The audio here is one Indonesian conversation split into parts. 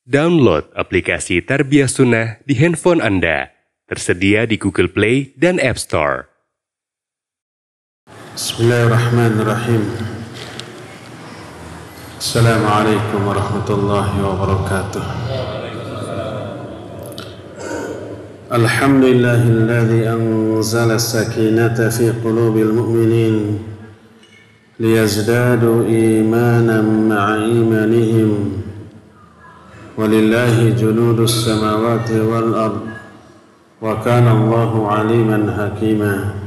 Download aplikasi Tarbiyah Sunnah di handphone Anda. Tersedia di Google Play dan App Store. Bismillahirrahmanirrahim. Assalamualaikum warahmatullahi wabarakatuh. Alhamdulillahilladzi anzala as-sakinata fi qulubil mu'minin liyazdadu imanan ma'a imanihim. Walillahi junudus samawati wal ard wa kana Allahu aliman hakima.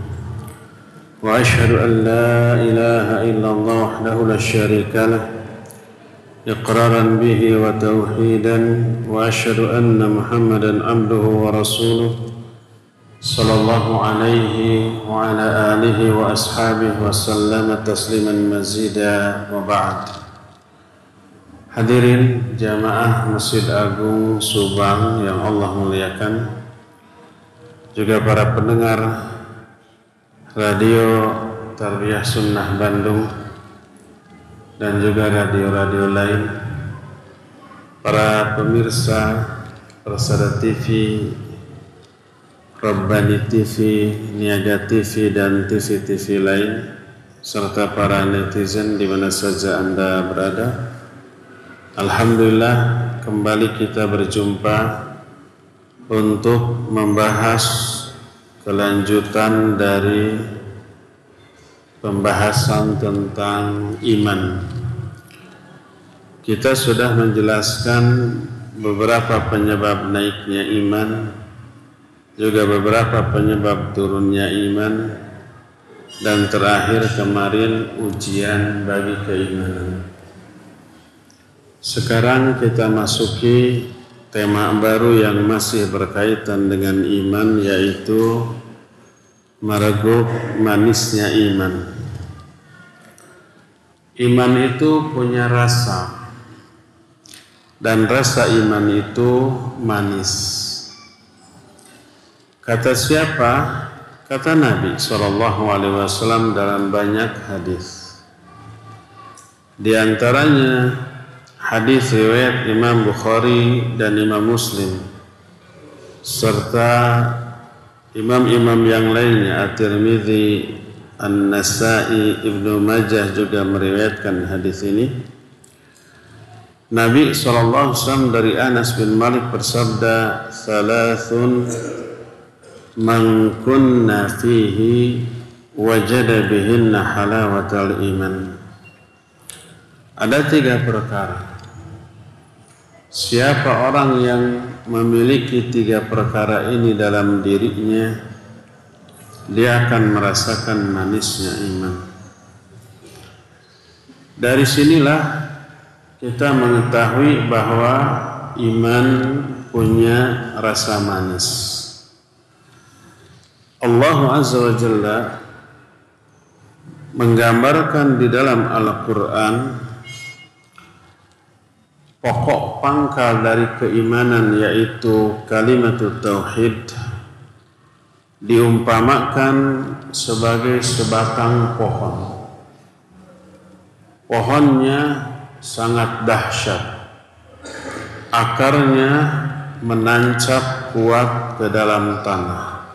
Wa ashhadu an la ilaha illallah wahdahu la syarika lah iqraran bihi wa tauhidan wa ashhadu anna Muhammadan abduhu wa rasuluh sallallahu alaihi wa ala alihi wa ashabihi wa sallama tasliman mazida wa ba'd. Hadirin jamaah Masjid Agung Subang yang Allah muliakan, juga para pendengar Radio Tarbiyah Sunnah Bandung dan juga radio-radio lain, para pemirsa Persada TV, Rabbani TV, Niaga TV dan TV-TV lain, serta para netizen di mana saja Anda berada. Alhamdulillah, kembali kita berjumpa untuk membahas kelanjutan dari pembahasan tentang iman. Kita sudah menjelaskan beberapa penyebab naiknya iman, juga beberapa penyebab turunnya iman, dan terakhir kemarin ujian bagi keimanan. Sekarang kita masuki tema baru yang masih berkaitan dengan iman, yaitu meregup manisnya iman. Iman itu punya rasa, dan rasa iman itu manis. Kata siapa? Kata Nabi SAW dalam banyak hadis. Di antaranya hadis riwayat Imam Bukhari dan Imam Muslim serta imam-imam yang lainnya, At-Tirmidzi, An-Nasa'i, Ibnu Majah juga meriwayatkan hadis ini. Nabi SAW dari Anas bin Malik bersabda, "Thalathun man kunna fihi wajada bihinna halawatal iman." Ada 3 perkara. Siapa orang yang memiliki 3 perkara ini dalam dirinya, dia akan merasakan manisnya iman. Dari sinilah kita mengetahui bahwa iman punya rasa manis. Allah Azza wa Jalla menggambarkan di dalam Al-Quran pokok pangkal dari keimanan, yaitu kalimatut tauhid, diumpamakan sebagai sebatang pohon. Pohonnya sangat dahsyat, akarnya menancap kuat ke dalam tanah,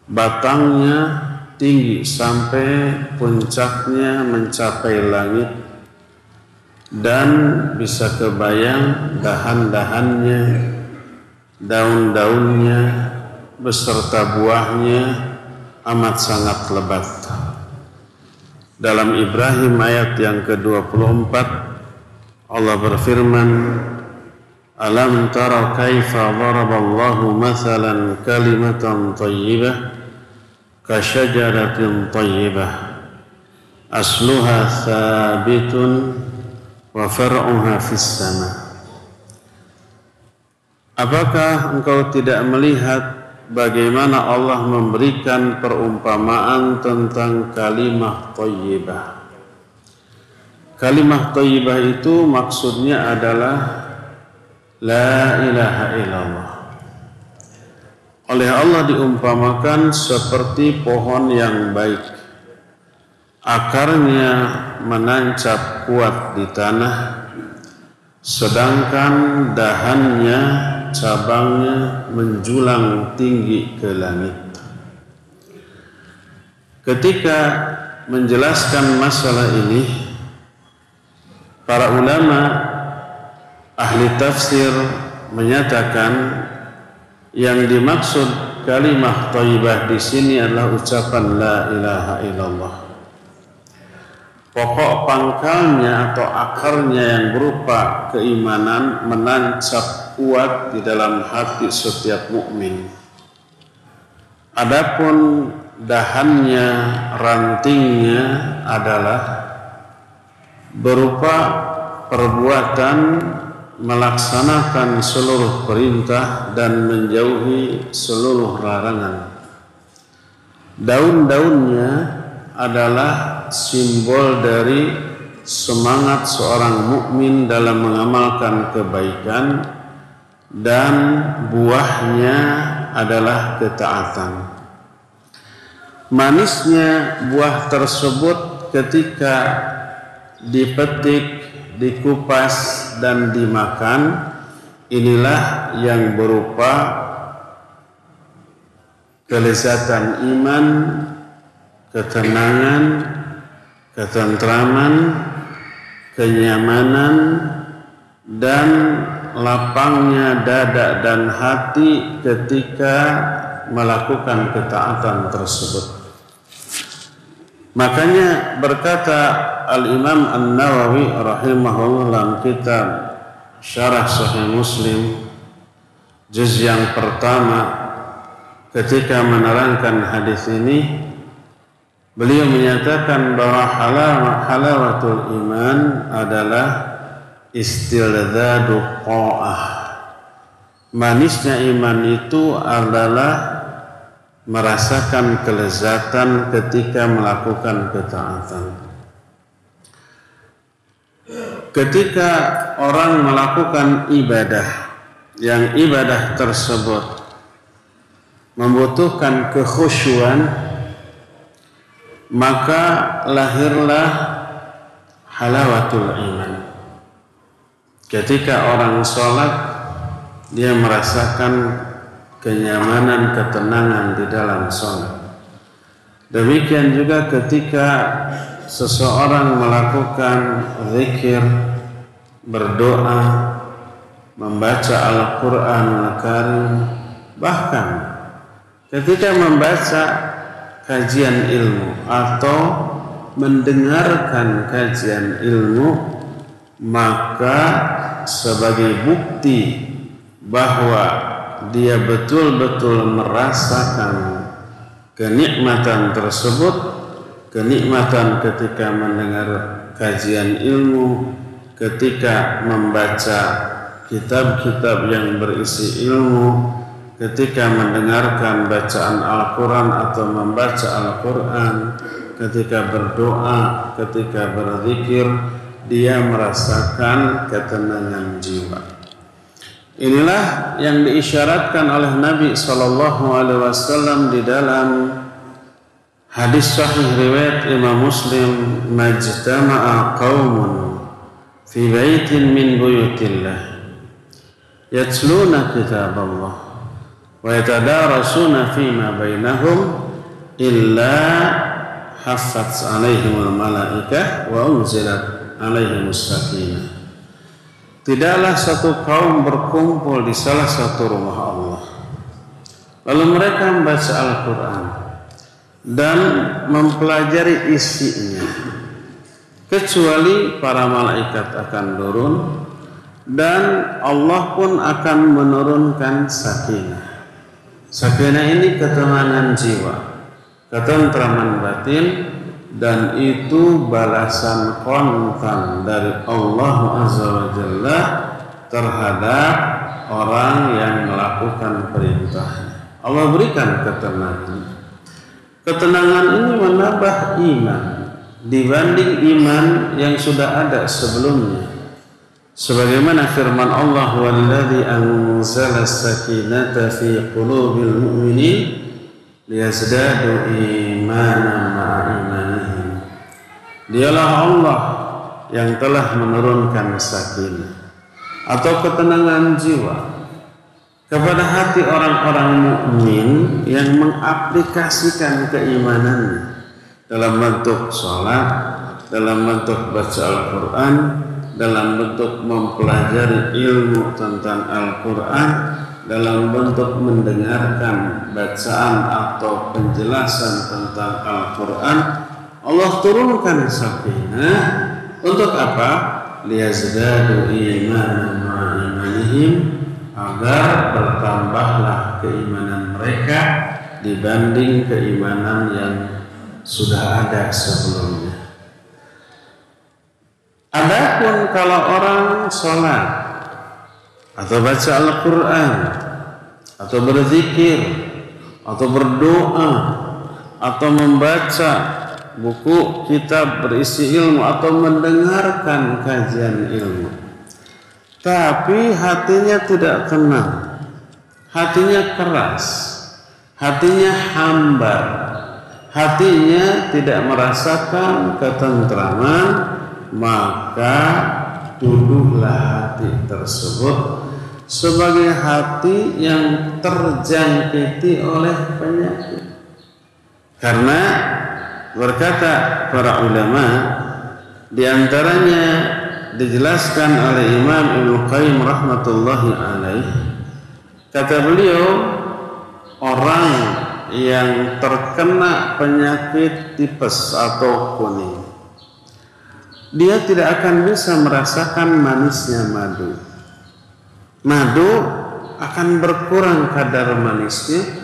batangnya tinggi sampai puncaknya mencapai langit, dan bisa kebayang dahan-dahannya, daun-daunnya beserta buahnya amat sangat lebat. Dalam Ibrahim ayat yang ke-24 Allah berfirman, "Alam tara kaifa daraballahu mathalan kalimatan thayyibah ka syajaratin thayyibah asluha thabitun wa far'uha fis sama." Apakah engkau tidak melihat bagaimana Allah memberikan perumpamaan tentang kalimah thayyibah? Kalimah thayyibah itu maksudnya adalah la ilaha illallah. Oleh Allah diumpamakan seperti pohon yang baik, akarnya menancap kuat di tanah, sedangkan dahannya, cabangnya menjulang tinggi ke langit. Ketika menjelaskan masalah ini, para ulama ahli tafsir menyatakan yang dimaksud kalimah thayyibah di sini adalah ucapan la ilaha illallah. Pokok pangkalnya atau akarnya yang berupa keimanan menancap kuat di dalam hati setiap mukmin. Adapun dahannya, rantingnya adalah berupa perbuatan melaksanakan seluruh perintah dan menjauhi seluruh larangan. Daun-daunnya adalah simbol dari semangat seorang mukmin dalam mengamalkan kebaikan, dan buahnya adalah ketaatan. Manisnya buah tersebut ketika dipetik, dikupas dan dimakan, inilah yang berupa kelezatan iman, ketenangan, ketentraman, kenyamanan, dan lapangnya dada dan hati ketika melakukan ketaatan tersebut. Makanya berkata Al-Imam An-Nawawi rahimahullah dalam kitab Syarah Sahih Muslim juz yang pertama, ketika menerangkan hadis ini, beliau menyatakan bahwa halawatul iman adalah istildzadu qa'ah. Manisnya iman itu adalah merasakan kelezatan ketika melakukan ketaatan. Ketika orang melakukan ibadah, yang ibadah tersebut membutuhkan kekhusyuan, maka lahirlah halawatul iman. Ketika orang sholat, dia merasakan kenyamanan, ketenangan di dalam sholat. Demikian juga ketika seseorang melakukan zikir, berdoa, membaca Al-Quran Al-Karim, bahkan ketika membaca kajian ilmu atau mendengarkan kajian ilmu, maka sebagai bukti bahwa dia betul-betul merasakan kenikmatan tersebut, kenikmatan ketika mendengar kajian ilmu, ketika membaca kitab-kitab yang berisi ilmu, ketika mendengarkan bacaan Al-Quran atau membaca Al-Quran, ketika berdoa, ketika berzikir, dia merasakan ketenangan jiwa. Inilah yang diisyaratkan oleh Nabi SAW di dalam hadis sahih riwayat Imam Muslim, majtama'a qaumun fi baitin min buyutillah yatluna kitaballah wa yatadarasuna fima bainahum illa haffat alaihimul malaikah wa unzilat alaihimus sakinah. Tidaklah satu kaum berkumpul di salah satu rumah Allah, lalu mereka membaca Al-Quran dan mempelajari isinya, kecuali para malaikat akan turun dan Allah pun akan menurunkan sakinah. Sakinah ini ketenangan jiwa, ketentraman batin, dan itu balasan kontan dari Allah Azza wa Jalla terhadap orang yang melakukan perintahnya. Allah berikan ketenangan. Ketenangan ini menambah iman dibanding iman yang sudah ada sebelumnya. Sebagaimana firman Allah, "Walladzi anzala as-sakinata fi qulubil mu'minin liyazdadu imanan ma'a imanihim." Dialah Allah yang telah menurunkan sakinah atau ketenangan jiwa kepada hati orang-orang mukmin yang mengaplikasikan keimanannya dalam bentuk sholat, dalam bentuk baca Al-Quran, dalam bentuk mempelajari ilmu tentang Al-Quran, dalam bentuk mendengarkan bacaan atau penjelasan tentang Al-Quran. Allah turunkan sakinah untuk apa? Liyazdadu imanan ma'a imanihim, agar bertambahlah keimanan mereka dibanding keimanan yang sudah ada sebelumnya. Adapun kalau orang sholat atau baca Al-Quran atau berzikir atau berdoa atau membaca buku kitab berisi ilmu atau mendengarkan kajian ilmu, tapi hatinya tidak tenang, hatinya keras, hatinya hambar, hatinya tidak merasakan ketentraman, maka tuduhlah hati tersebut sebagai hati yang terjangkiti oleh penyakit. Karena berkata para ulama, diantaranya dijelaskan oleh Imam Ibnu Qayyim rahmatullahi alaih, kata beliau, orang yang terkena penyakit tipes atau kuning, dia tidak akan bisa merasakan manisnya madu. Madu akan berkurang kadar manisnya.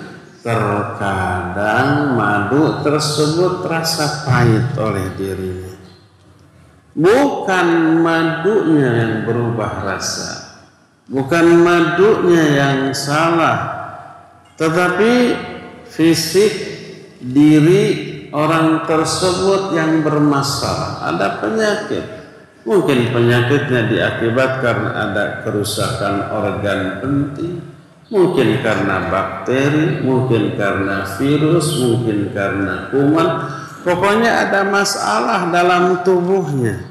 Terkadang madu tersebut terasa pahit oleh dirinya. Bukan madunya yang berubah rasa, bukan madunya yang salah, tetapi fisik diri orang tersebut yang bermasalah, ada penyakit. Mungkin penyakitnya diakibatkan ada kerusakan organ penting, mungkin karena bakteri, mungkin karena virus, mungkin karena kuman. Pokoknya ada masalah dalam tubuhnya,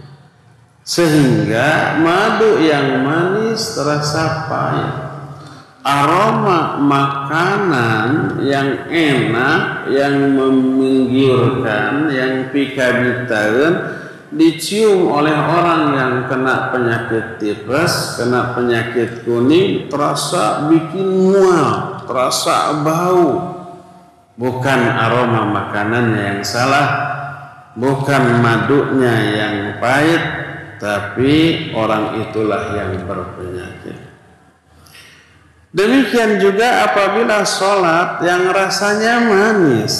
sehingga madu yang manis terasa pahit. Aroma makanan yang enak, yang menggiurkan, yang pikabitaeun dicium oleh orang yang kena penyakit tipes, kena penyakit kuning, terasa bikin mual, terasa bau. Bukan aroma makanannya yang salah, bukan madunya yang pahit, tapi orang itulah yang berpenyakit. Demikian juga apabila sholat yang rasanya manis,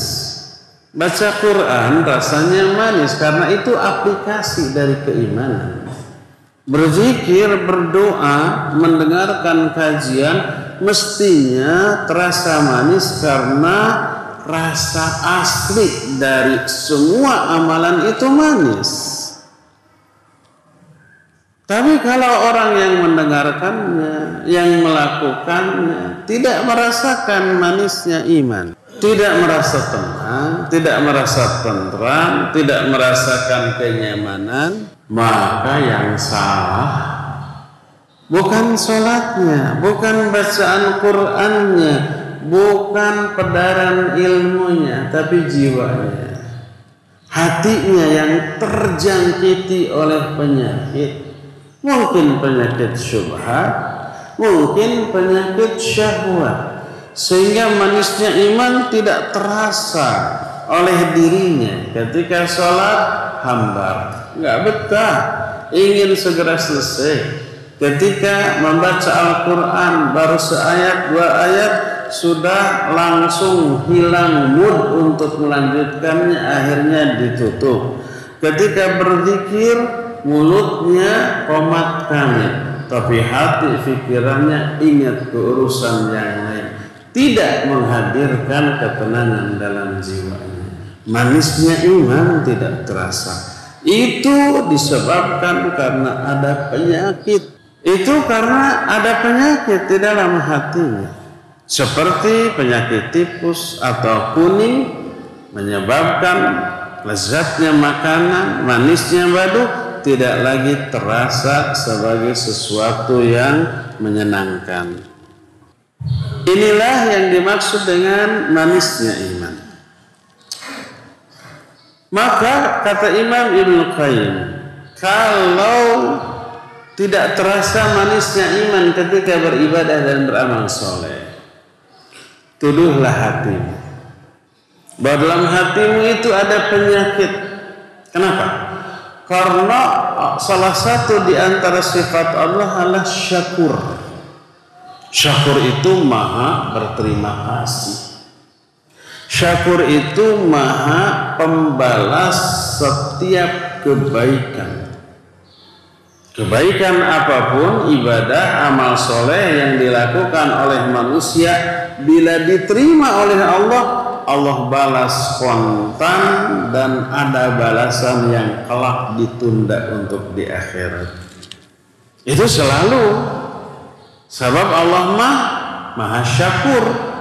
baca Quran rasanya manis, karena itu aplikasi dari keimanan. Berzikir, berdoa, mendengarkan kajian mestinya terasa manis karena rasa asli dari semua amalan itu manis. Tapi kalau orang yang mendengarkannya, yang melakukannya, tidak merasakan manisnya iman, tidak merasa tenang, tidak merasa tentram, tidak merasakan kenyamanan, maka yang salah bukan sholatnya, bukan bacaan Qur'annya, bukan pedaran ilmunya, tapi jiwanya, hatinya yang terjangkiti oleh penyakit. Mungkin penyakit syubhat, mungkin penyakit syahwat, sehingga manisnya iman tidak terasa oleh dirinya. Ketika sholat hambar, nggak betah, ingin segera selesai. Ketika membaca Al-Quran baru seayat dua ayat sudah langsung hilang mood untuk melanjutkannya, akhirnya ditutup. Ketika berzikir mulutnya qomat kamit, tapi hati pikirannya ingat keurusan yang lain, tidak menghadirkan ketenangan dalam jiwanya. Manisnya iman tidak terasa. Itu disebabkan karena ada penyakit. Itu karena ada penyakit di dalam hatinya, seperti penyakit tipus atau kuning, menyebabkan lezatnya makanan, manisnya madu tidak lagi terasa sebagai sesuatu yang menyenangkan. Inilah yang dimaksud dengan manisnya iman. Maka kata Imam Ibnu Qayyim, kalau tidak terasa manisnya iman ketika beribadah dan beramal soleh, tuduhlah hatimu bahwa dalam hatimu itu ada penyakit. Kenapa? Karena salah satu di antara sifat Allah adalah syakur. Syakur itu maha berterima kasih. Syakur itu maha pembalas setiap kebaikan. Kebaikan apapun, ibadah, amal soleh yang dilakukan oleh manusia, bila diterima oleh Allah, Allah balas kontan dan ada balasan yang kelak ditunda untuk di akhirat. Itu selalu. Sebab Allah maha syakur.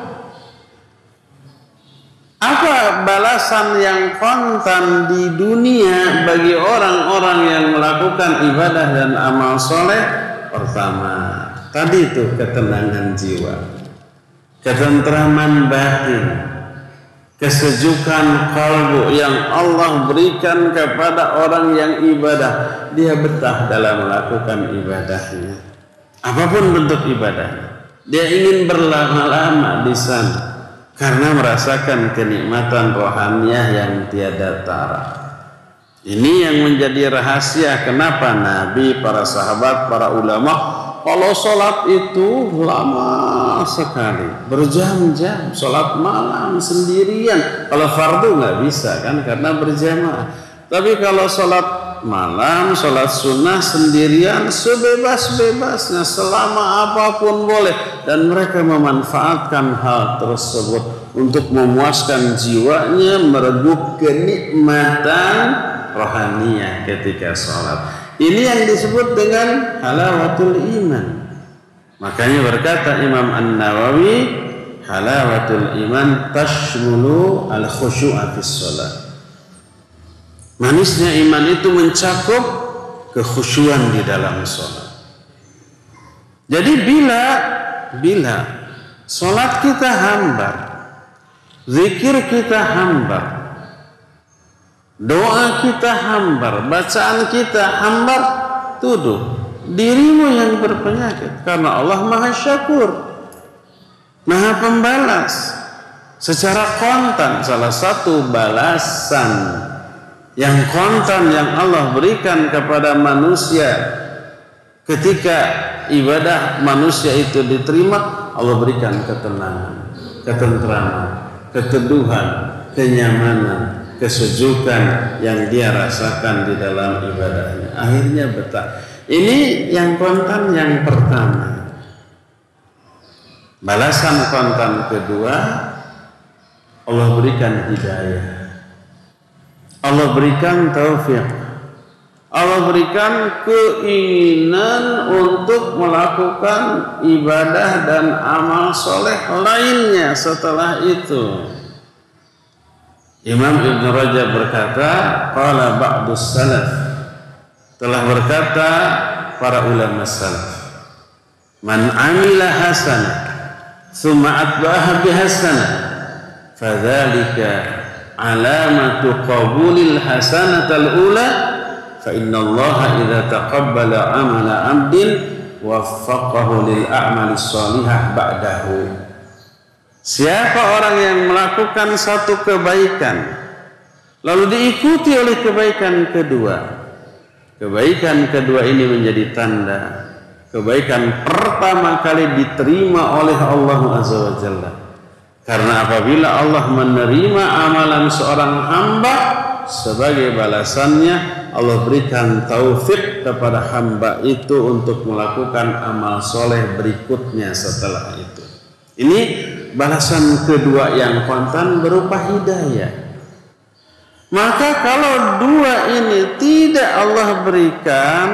Apa balasan yang kontan di dunia bagi orang-orang yang melakukan ibadah dan amal soleh? Pertama, tadi itu ketenangan jiwa, ketentraman batin, kesejukan kalbu yang Allah berikan kepada orang yang ibadah. Dia betah dalam melakukan ibadahnya, apapun bentuk ibadahnya. Dia ingin berlama-lama di sana karena merasakan kenikmatan rohaniah yang tiada tara. Ini yang menjadi rahasia kenapa Nabi, para sahabat, para ulama, kalau sholat itu lama sekali, berjam-jam, sholat malam sendirian. Kalau fardu nggak bisa kan, karena berjamaah. Tapi kalau sholat malam, sholat sunnah sendirian, sebebas-bebasnya, selama apapun boleh. Dan mereka memanfaatkan hal tersebut untuk memuaskan jiwanya, merebut kenikmatan rohaniah ketika sholat. Ini yang disebut dengan halawatul iman. Makanya berkata Imam An-Nawawi, halawatul iman tashmulu al-khusyu'a fis sholat. Manisnya iman itu mencakup kekhusyuan di dalam sholat. Jadi bila sholat kita hambar, zikir kita hambar, doa kita hambar, bacaan kita hambar, tuduh dirimu yang berpenyakit. Karena Allah maha syakur, maha pembalas secara kontan. Salah satu balasan yang kontan yang Allah berikan kepada manusia ketika ibadah manusia itu diterima, Allah berikan ketenangan, ketentraman, keteduhan, kenyamanan, kesejukan yang dia rasakan di dalam ibadahnya. Akhirnya betah. Ini yang kontan yang pertama. Balasan kontan kedua, Allah berikan hidayah, Allah berikan taufik, Allah berikan keinginan untuk melakukan ibadah dan amal soleh lainnya setelah itu. Imam Ibn Rajab berkata, qala ba'dus salaf, telah berkata para ulama salaf, man amila hasanah thumma atba'aha bihasanah fadzalika alamatu qabulil hasanatal ula fa innallaha idza taqabbala amala 'abdin waffaqahu lil a'malis shalihah ba'dahu. Siapa orang yang melakukan satu kebaikan lalu diikuti oleh kebaikan kedua, kebaikan kedua ini menjadi tanda kebaikan pertama kali diterima oleh Allah Azza wa Jalla. Karena apabila Allah menerima amalan seorang hamba, sebagai balasannya Allah berikan taufik kepada hamba itu untuk melakukan amal soleh berikutnya setelah itu. Ini balasan kedua yang kontan berupa hidayah. Maka kalau dua ini tidak Allah berikan,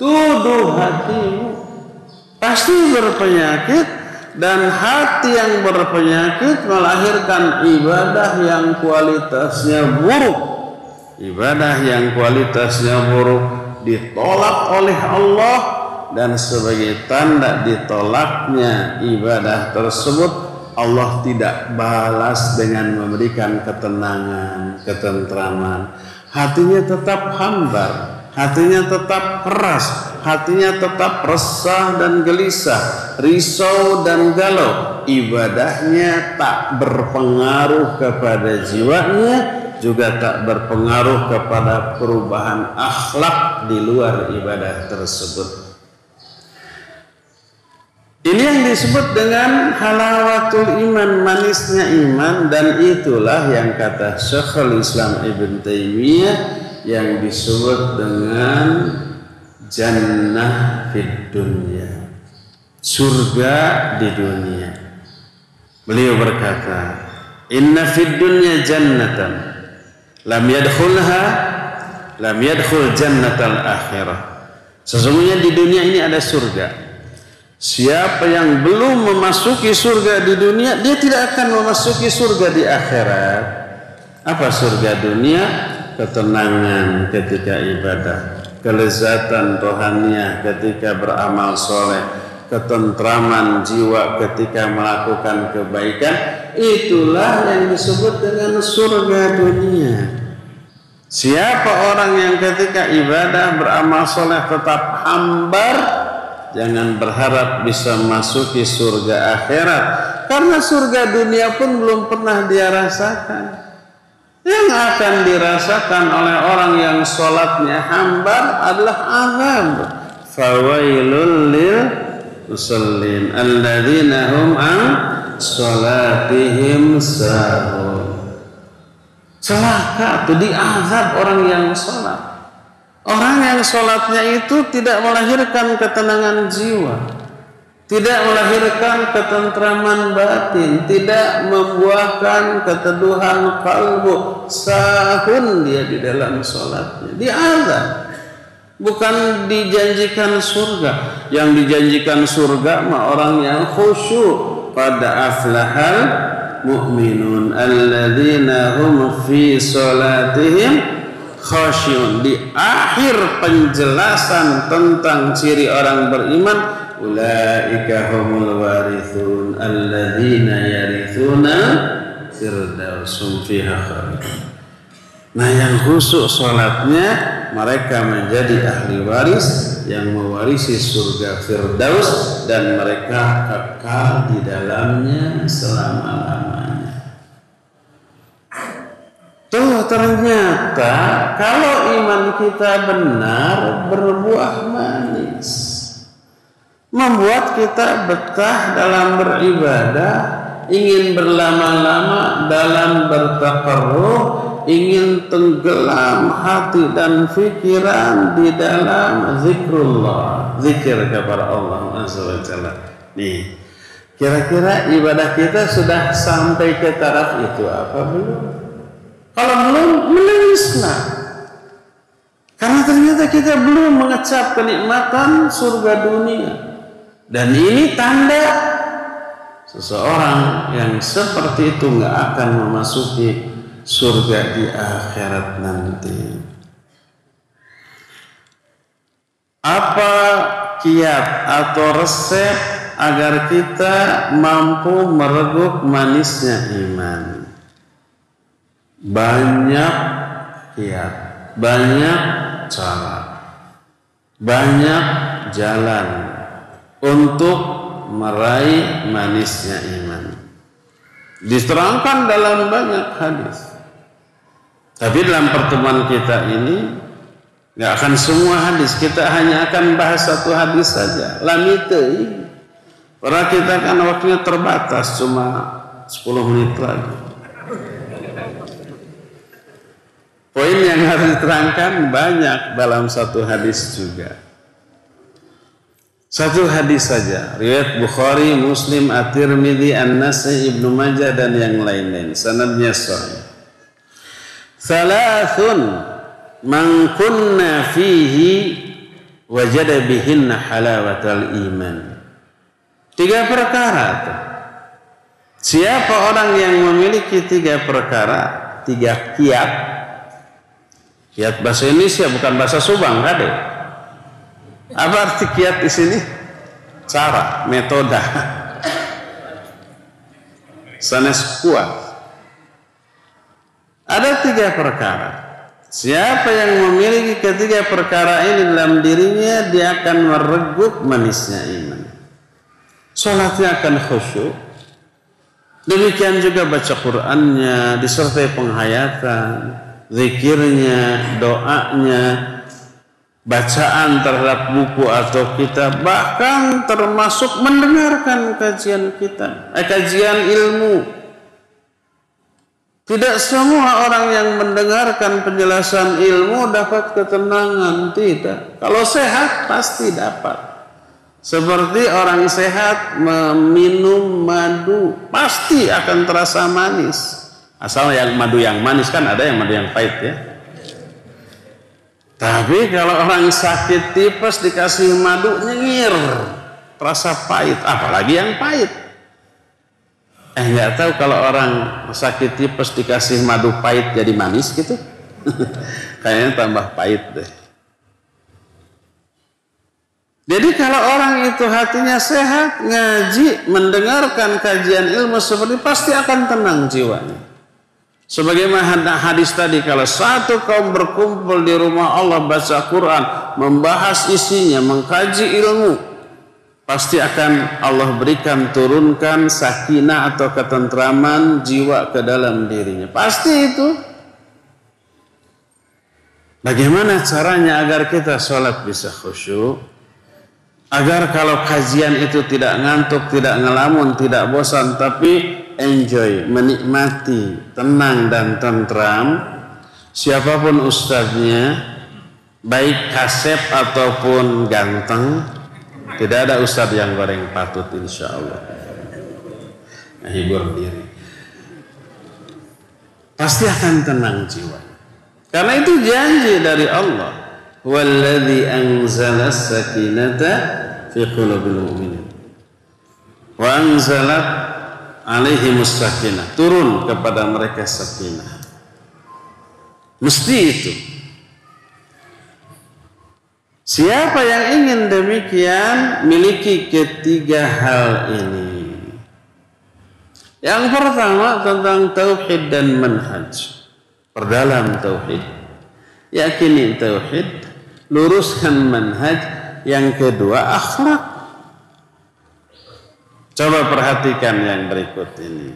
tuduh hatimu pasti berpenyakit. Dan hati yang berpenyakit melahirkan ibadah yang kualitasnya buruk. Ibadah yang kualitasnya buruk ditolak oleh Allah, dan sebagai tanda ditolaknya ibadah tersebut, Allah tidak balas dengan memberikan ketenangan, ketentraman. Hatinya tetap hambar, hatinya tetap keras, hatinya tetap resah dan gelisah, risau dan galau. Ibadahnya tak berpengaruh kepada jiwanya, juga tak berpengaruh kepada perubahan akhlak di luar ibadah tersebut. Ini yang disebut dengan halawatul iman, manisnya iman, dan itulah yang kata Syekhul Islam Ibn Taimiyah yang disebut dengan jannah fid dunya, surga di dunia. Beliau berkata, inna fid dunya jannatan lam yadkhul jannatal akhirah. Sesungguhnya di dunia ini ada surga. Siapa yang belum memasuki surga di dunia, dia tidak akan memasuki surga di akhirat. Apa surga dunia? Ketenangan ketika ibadah, kelezatan rohaniah ketika beramal soleh, ketentraman jiwa ketika melakukan kebaikan. Itulah yang disebut dengan surga dunia. Siapa orang yang ketika ibadah beramal soleh tetap hambar, jangan berharap bisa masuki surga akhirat, karena surga dunia pun belum pernah dia rasakan. Yang akan dirasakan oleh orang yang sholatnya hambar adalah azab. Fawailul lil musallin alladzina hum an sholatihim sahun. Celaka tuh, diazab orang yang sholat. Orang yang sholatnya itu tidak melahirkan ketenangan jiwa, tidak melahirkan ketentraman batin, tidak membuahkan keteduhan kalbu. Sahun dia di dalam sholatnya, diazab. Bukan dijanjikan surga. Yang dijanjikan surga mah orang yang khusyuk. Pada aflahal mu'minun alladzina hum fi sholatihim khasyun. Di akhir penjelasan tentang ciri orang beriman, ulaika humul warithun alladzina yarithuna firdausum fiha khalidun. Nah, yang khusyuk salatnya, mereka menjadi ahli waris yang mewarisi surga Firdaus, dan mereka kekal di dalamnya selama-lamanya. Tuh, ternyata kalau iman kita benar, berbuah manis, membuat kita betah dalam beribadah, ingin berlama-lama dalam bertakarruh, ingin tenggelam hati dan pikiran di dalam zikrullah, zikir kepada Allah Azza wa Jalla. Nih, kira-kira ibadah kita sudah sampai ke taraf itu apa belum? Kalau belum, menangislah. Karena ternyata kita belum mengecap kenikmatan surga dunia. Dan ini tanda seseorang yang seperti itu nggak akan memasuki surga di akhirat nanti. Apa kiat atau resep agar kita mampu mereguk manisnya iman? Banyak kiat, banyak cara, banyak jalan untuk meraih manisnya iman. Diterangkan dalam banyak hadis. Tapi dalam pertemuan kita ini nggak akan semua hadis, kita hanya akan bahas satu hadis saja. Lamite, karena kita kan waktunya terbatas, cuma 10 menit lagi. Poin yang harus diterangkan banyak dalam satu hadis juga. Satu hadis saja, riwayat Bukhari, Muslim, At-Tirmidzi, An-Nasai, Ibnu Majah dan yang lain-lain. Sanadnya sahih. Thalathun man kunna fihi wajada bihinna halawatal iman. 3 perkara. Siapa orang yang memiliki 3 perkara, 3 kiat. Kiat bahasa Indonesia bukan bahasa Subang, ada. Apa arti kiat di sini? Cara, metode. Sanes kuat. Ada 3 perkara. Siapa yang memiliki ketiga perkara ini dalam dirinya, dia akan meregup manisnya iman. Salatnya akan khusyuk. Demikian juga baca Qur'annya disertai penghayatan, zikirnya, doanya, bacaan terhadap buku atau kitab, bahkan termasuk mendengarkan kajian kita, kajian ilmu. Tidak semua orang yang mendengarkan penjelasan ilmu dapat ketenangan, tidak. Kalau sehat pasti dapat. Seperti orang sehat meminum madu, pasti akan terasa manis. Asal yang madu yang manis, kan ada yang madu yang pahit ya. Tapi kalau orang sakit tipes dikasih madu nyengir, terasa pahit, apalagi yang pahit. Nggak tahu kalau orang sakit tipes dikasih madu pahit jadi manis gitu. Kayaknya tambah pahit deh. Jadi kalau orang itu hatinya sehat, ngaji, mendengarkan kajian ilmu seperti, pasti akan tenang jiwanya. Sebagaimana hadis tadi, kalau satu kaum berkumpul di rumah Allah baca Quran, membahas isinya, mengkaji ilmu, pasti akan Allah berikan, turunkan sakinah atau ketentraman jiwa ke dalam dirinya. Pasti itu. Bagaimana caranya agar kita sholat bisa khusyuk? Agar kalau kajian itu tidak ngantuk, tidak ngelamun, tidak bosan, tapi enjoy, menikmati, tenang dan tentram. Siapapun ustadznya, baik kasep ataupun ganteng, tidak ada ustadz yang goreng patut, insya Allah. Hibur diri. Pasti akan tenang jiwa. Karena itu janji dari Allah. Walladzi anzala as-sakinata fi qulubil mu'minin wa anzalat alaihimus sakinah, turun kepada mereka sakinah. Mesti itu. Siapa yang ingin demikian, miliki ketiga hal ini. Yang pertama tentang tauhid dan manhaj. Perdalam tauhid, yakini tauhid, luruskan manhaj. Yang kedua akhlak. Coba perhatikan yang berikut ini.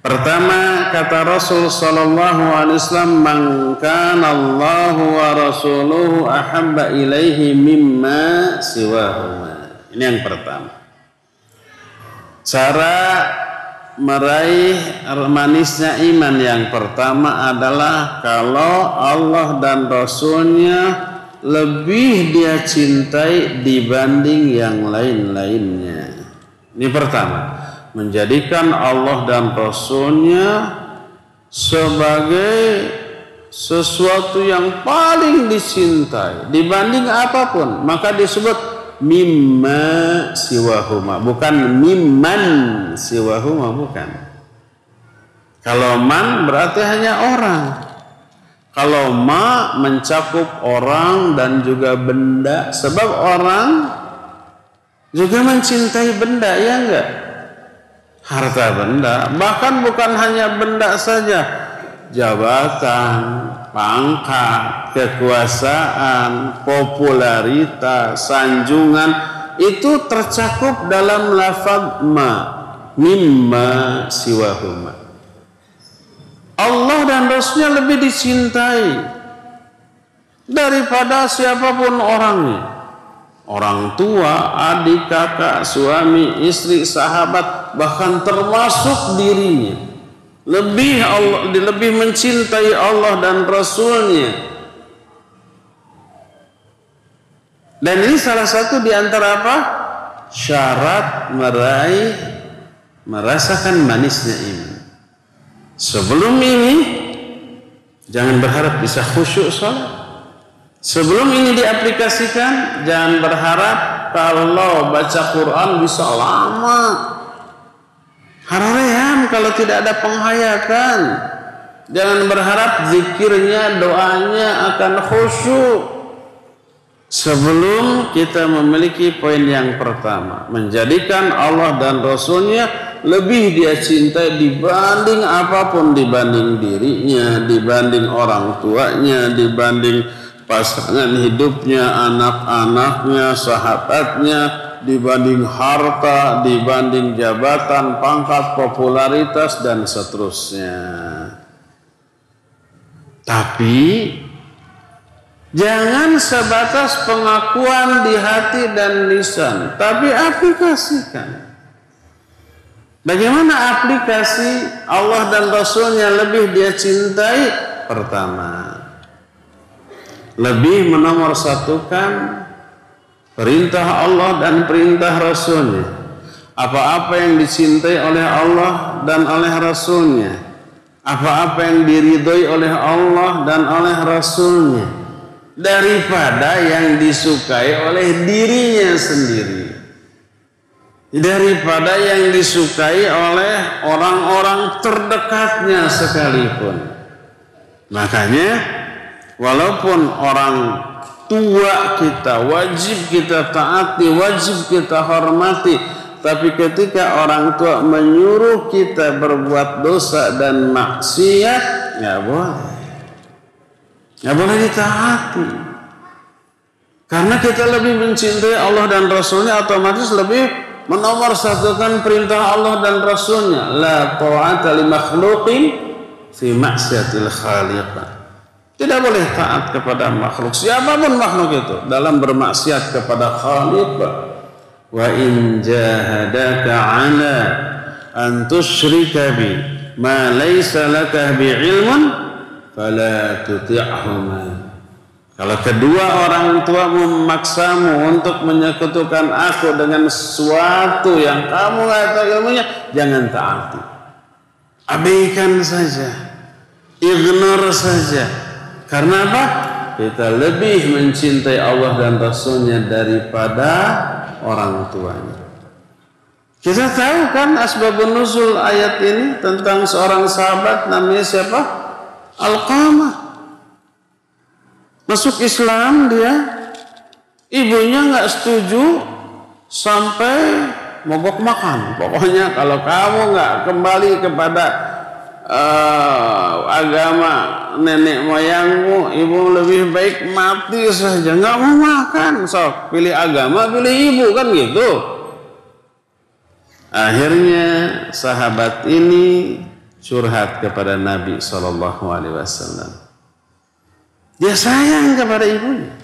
Pertama kata Rasul sallallahu alaihi wasallam, "Man kana Allahu wa rasuluhu ahabba ilaihi mimma siwahuma." Ini yang pertama. Cara meraih manisnya iman yang pertama adalah kalau Allah dan Rasulnya lebih dia cintai dibanding yang lain-lainnya. Ini pertama, menjadikan Allah dan Rasulnya sebagai sesuatu yang paling dicintai dibanding apapun, maka disebut mimma siwahuma, bukan mimman siwahuma, bukan. Kalau man berarti hanya orang. Kalau ma mencakup orang dan juga benda, sebab orang juga mencintai benda, ya enggak? Harta benda, bahkan bukan hanya benda saja, jabatan, pangkat, kekuasaan, popularitas, sanjungan, itu tercakup dalam lafaz ma, mimma siwahuma. Allah dan Rasulnya lebih dicintai daripada siapapun orangnya. Orang tua, adik, kakak, suami, istri, sahabat, bahkan termasuk dirinya. Lebih mencintai Allah dan Rasulnya. Dan ini salah satu di antara apa? Syarat merasakan manisnya iman. Sebelum ini jangan berharap bisa khusyuk sholat. Sebelum ini diaplikasikan, jangan berharap kalau baca Quran bisa lama. Haraream kalau tidak ada penghayatan. Jangan berharap zikirnya, doanya akan khusyuk. Sebelum kita memiliki poin yang pertama, menjadikan Allah dan Rasulnya lebih dia cintai dibanding apapun, dibanding dirinya, dibanding orang tuanya, dibanding pasangan hidupnya, anak-anaknya, sahabatnya, dibanding harta, dibanding jabatan, pangkat, popularitas, dan seterusnya. Tapi jangan sebatas pengakuan di hati dan lisan, tapi aplikasikan. Bagaimana aplikasi Allah dan Rasulnya lebih dia cintai? Pertama, lebih menomorsatukan perintah Allah dan perintah Rasulnya. Apa-apa yang dicintai oleh Allah dan oleh Rasulnya, apa-apa yang diridhoi oleh Allah dan oleh Rasulnya, daripada yang disukai oleh dirinya sendiri, daripada yang disukai oleh orang-orang terdekatnya sekalipun. Makanya walaupun orang tua kita wajib kita taati, wajib kita hormati, tapi ketika orang tua menyuruh kita berbuat dosa dan maksiat, nggak boleh ditaati. Karena kita lebih mencintai Allah dan Rasulnya, otomatis lebih menomorsatukan perintah Allah dan Rasulnya. La ta'ata li makhluqin fi ma'siyatil khaliq. Tidak boleh taat kepada makhluk, siapapun makhluk itu, dalam bermaksiat kepada Khaliq. Wa in jahadaka 'ala an tusyrika bi ma laysa laka bi 'ilmun fala tuti'huma. Kalau kedua orang tuamu memaksamu untuk menyekutukan aku dengan sesuatu yang kamu nggak tahu ilmunya, jangan taati. Abaikan saja, ignore saja. Karena apa? Kita lebih mencintai Allah dan Rasulnya daripada orang tuanya. Kita tahu kan asbabun nuzul ayat ini tentang seorang sahabat namanya siapa? Alqamah. Masuk Islam dia, ibunya nggak setuju sampai mogok makan. Pokoknya kalau kamu nggak kembali kepada agama nenek moyangmu, ibu lebih baik mati saja. Nggak mau makan, sok pilih agama, pilih ibu, kan gitu. Akhirnya sahabat ini curhat kepada Nabi SAW. Dia sayang kepada ibunya,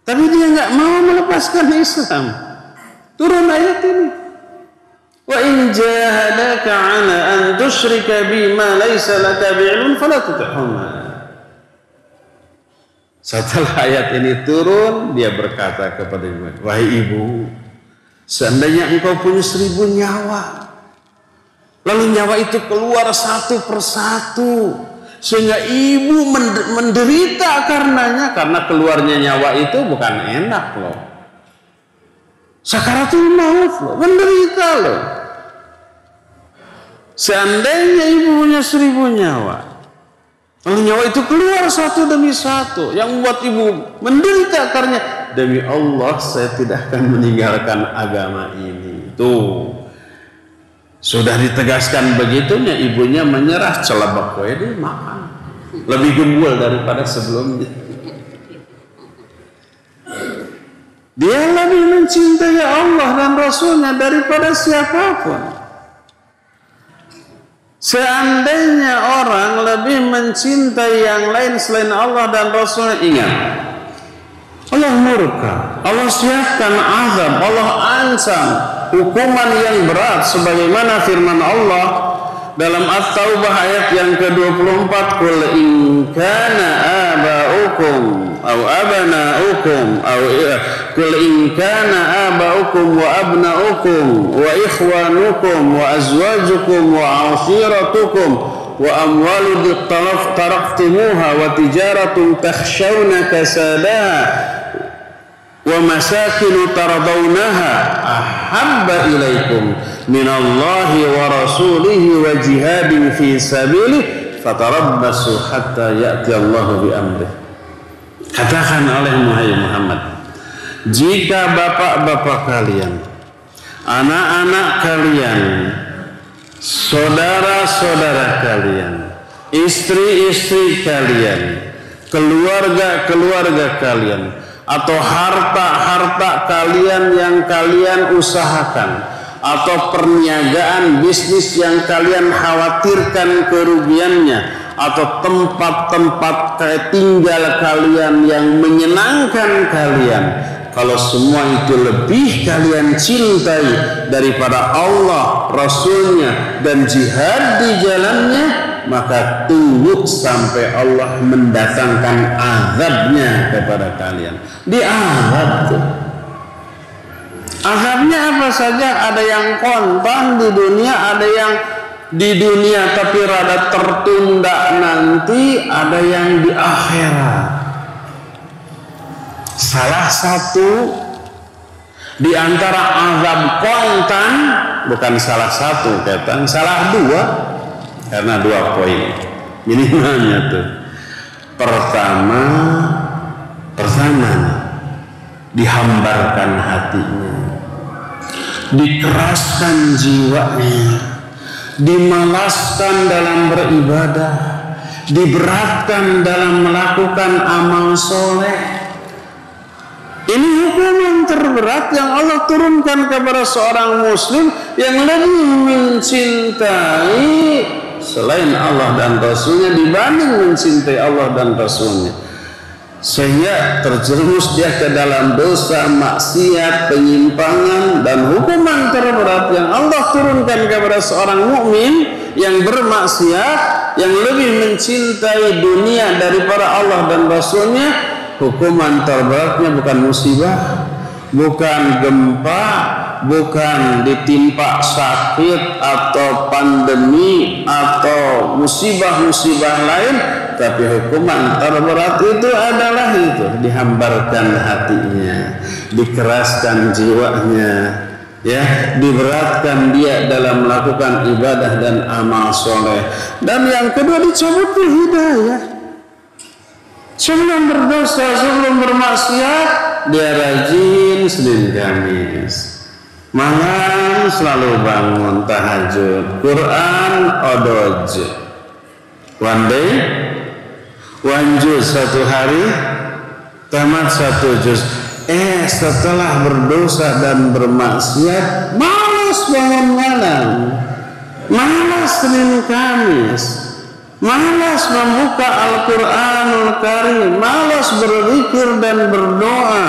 tapi dia nggak mau melepaskan Islam. Turun ayat ini. Wa in jahadaka 'ala an tusyrika bima laysa laka bi'ilmun fala tuti'huma. Setelah ayat ini turun, dia berkata kepada ibunya, wahai ibu, seandainya engkau punya 1000 nyawa, lalu nyawa itu keluar satu persatu, sehingga ibu menderita karenanya, karena keluarnya nyawa itu bukan enak loh, sakaratul maut loh, menderita loh. Seandainya ibu punya 1000 nyawa, lalu nyawa itu keluar satu demi satu, yang membuat ibu menderita karenanya, demi Allah saya tidak akan meninggalkan agama ini. Tuh, sudah ditegaskan begitunya, ibunya menyerah, celebek dia makan, lebih gembul daripada sebelumnya. Dia lebih mencintai Allah dan Rasulnya daripada siapapun. Seandainya orang lebih mencintai yang lain selain Allah dan Rasulnya, ingat, Allah murka, Allah siapkan azab, Allah ancam hukuman yang berat, sebagaimana firman Allah dalam At-Taubah ayat yang ke-24, qul in kana aba'ukum aw abna'ukum aw qul in kana aba'ukum wa abna'ukum wa ikhwanukum wa azwajukum wa 'ashiratukum wa amwalu taraftumuha wa tijaratun takhshawna kasadaha wa masakinu taradawnaha ahabba ilaikum minallahi wa rasulihi wa jihadin fi sabilihi fatarabbasu hatta ya'ti Allahu bi amrih. Katakan oleh Muhammad, jika bapak-bapak kalian, anak-anak kalian, saudara-saudara kalian, istri-istri kalian, keluarga-keluarga kalian, atau harta-harta kalian yang kalian usahakan, atau perniagaan bisnis yang kalian khawatirkan kerugiannya, atau tempat-tempat tinggal kalian yang menyenangkan kalian, kalau semua itu lebih kalian cintai daripada Allah, Rasulnya, dan jihad di jalannya, maka tunggu sampai Allah mendatangkan azabnya kepada kalian. Diazab tuh. Azabnya apa saja? Ada yang kontan di dunia, ada yang di dunia tapi rada tertunda nanti, ada yang di akhirat. Salah satu di antara azab kontan, bukan salah satu kata, salah dua, karena dua poin minimalnya tuh. Pertama dihambarkan hatinya, dikeraskan jiwanya, dimalaskan dalam beribadah, diberatkan dalam melakukan amal soleh. Ini hukuman terberat yang Allah turunkan kepada seorang muslim yang lebih mencintai selain Allah dan Rasulnya dibanding mencintai Allah dan Rasulnya, sehingga terjerumus dia ke dalam dosa, maksiat, penyimpangan. Dan hukuman terberat yang Allah turunkan kepada seorang mukmin yang bermaksiat, yang lebih mencintai dunia daripada Allah dan Rasulnya, hukuman terberatnya bukan musibah, bukan gempa, bukan ditimpa sakit atau pandemi atau musibah-musibah lain, tapi hukuman terberat itu adalah itu, dihambarkan hatinya, dikeraskan jiwanya, ya, diberatkan dia dalam melakukan ibadah dan amal soleh. Dan yang kedua, dicabut hidayah. Sebelum berdosa, sebelum bermaksiat, dia rajin Senin Kamis, malam selalu bangun tahajud, Quran odoj, one day one juz, satu hari tamat satu juz. Setelah berdosa dan bermaksiat, malas bangun malam, malas Senin Kamis, malas membuka Al-Quranul Karim, malas berzikir dan berdoa.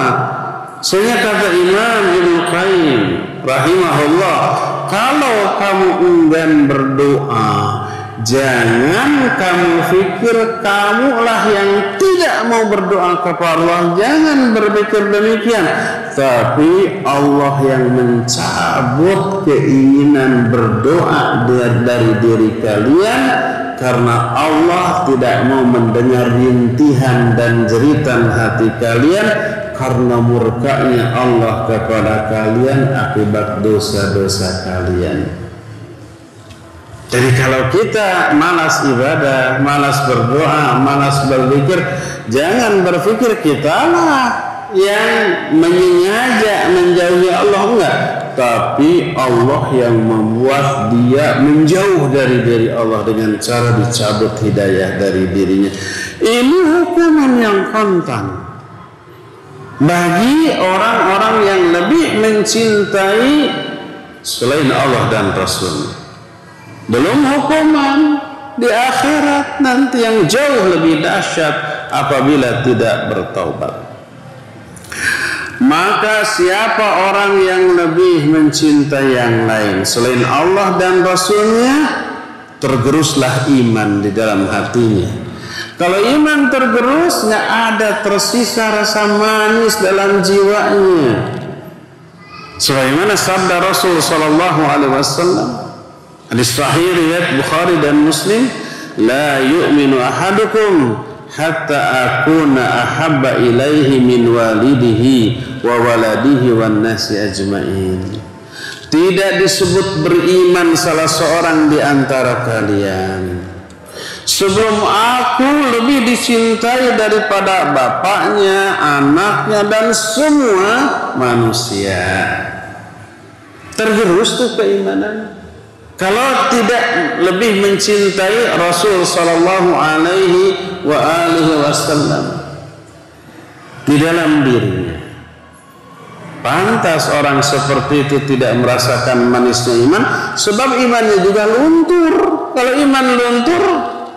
Sehingga kata Imam Ibnu Qayyim rahimahullah, kalau kamu enggan berdoa, jangan kamu pikir kamulah yang tidak mau berdoa kepada Allah. Jangan berpikir demikian. Tapi Allah yang mencabut keinginan berdoa dari diri kalian, karena Allah tidak mau mendengar rintihan dan jeritan hati kalian karena murkanya Allah kepada kalian akibat dosa-dosa kalian. Jadi kalau kita malas ibadah, malas berdoa, malas berzikir, jangan berpikir kitalah yang menyengaja menjauhi Allah, enggak. Tapi Allah yang membuat dia menjauh dari diri Allah dengan cara dicabut hidayah dari dirinya. Ini hukuman yang kontan bagi orang-orang yang lebih mencintai selain Allah dan Rasul. Belum hukuman di akhirat nanti yang jauh lebih dahsyat apabila tidak bertaubat. Maka siapa orang yang lebih mencintai yang lain selain Allah dan Rasulnya, tergeruslah iman di dalam hatinya. Kalau iman tergerus, nggak ada tersisa rasa manis dalam jiwanya. Sebagaimana sabda Rasul Sallallahu Alaihi Wasallam, hadis sahih riwayat Bukhari dan Muslim, la yu'minu ahadukum hatta akuna ahabba ilaihi min walidihi wa waladihi wan nasi ajmain. Tidak disebut beriman salah seorang di antara kalian Sebelum aku lebih dicintai daripada bapaknya, anaknya, dan semua manusia. Tergerus tuh keimanan. Kalau tidak lebih mencintai Rasul sallallahu alaihi wasallam di dalam dirinya. Pantas orang seperti itu tidak merasakan manisnya iman, sebab imannya juga luntur. Kalau iman luntur,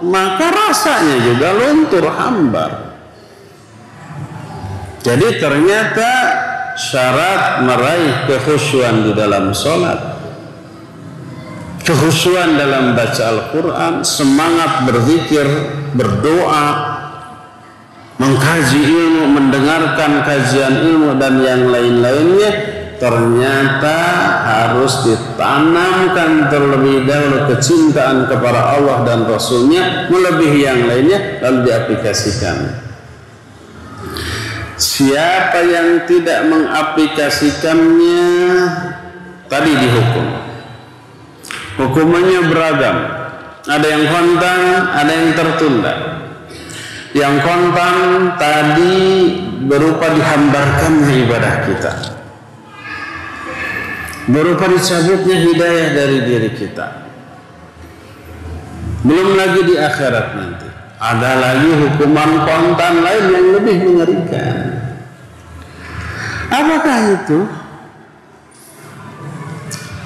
maka rasanya juga luntur, hambar. Jadi ternyata syarat meraih kekhusyuan di dalam sholat, kekhusyuan dalam baca Al-Quran, semangat berzikir, berdoa, mengkaji ilmu, mendengarkan kajian ilmu, dan yang lain-lainnya, ternyata harus ditanamkan terlebih dahulu kecintaan kepada Allah dan Rasulnya melebihi yang lainnya, lalu diaplikasikan. Siapa yang tidak mengaplikasikannya tadi dihukum. Hukumannya beragam. Ada yang kontan, ada yang tertunda. Yang kontan tadi berupa dihambarkannya ibadah kita, berupa dicabutnya hidayah dari diri kita. Belum lagi di akhirat nanti ada lagi hukuman kontan lain yang lebih mengerikan. Apakah itu?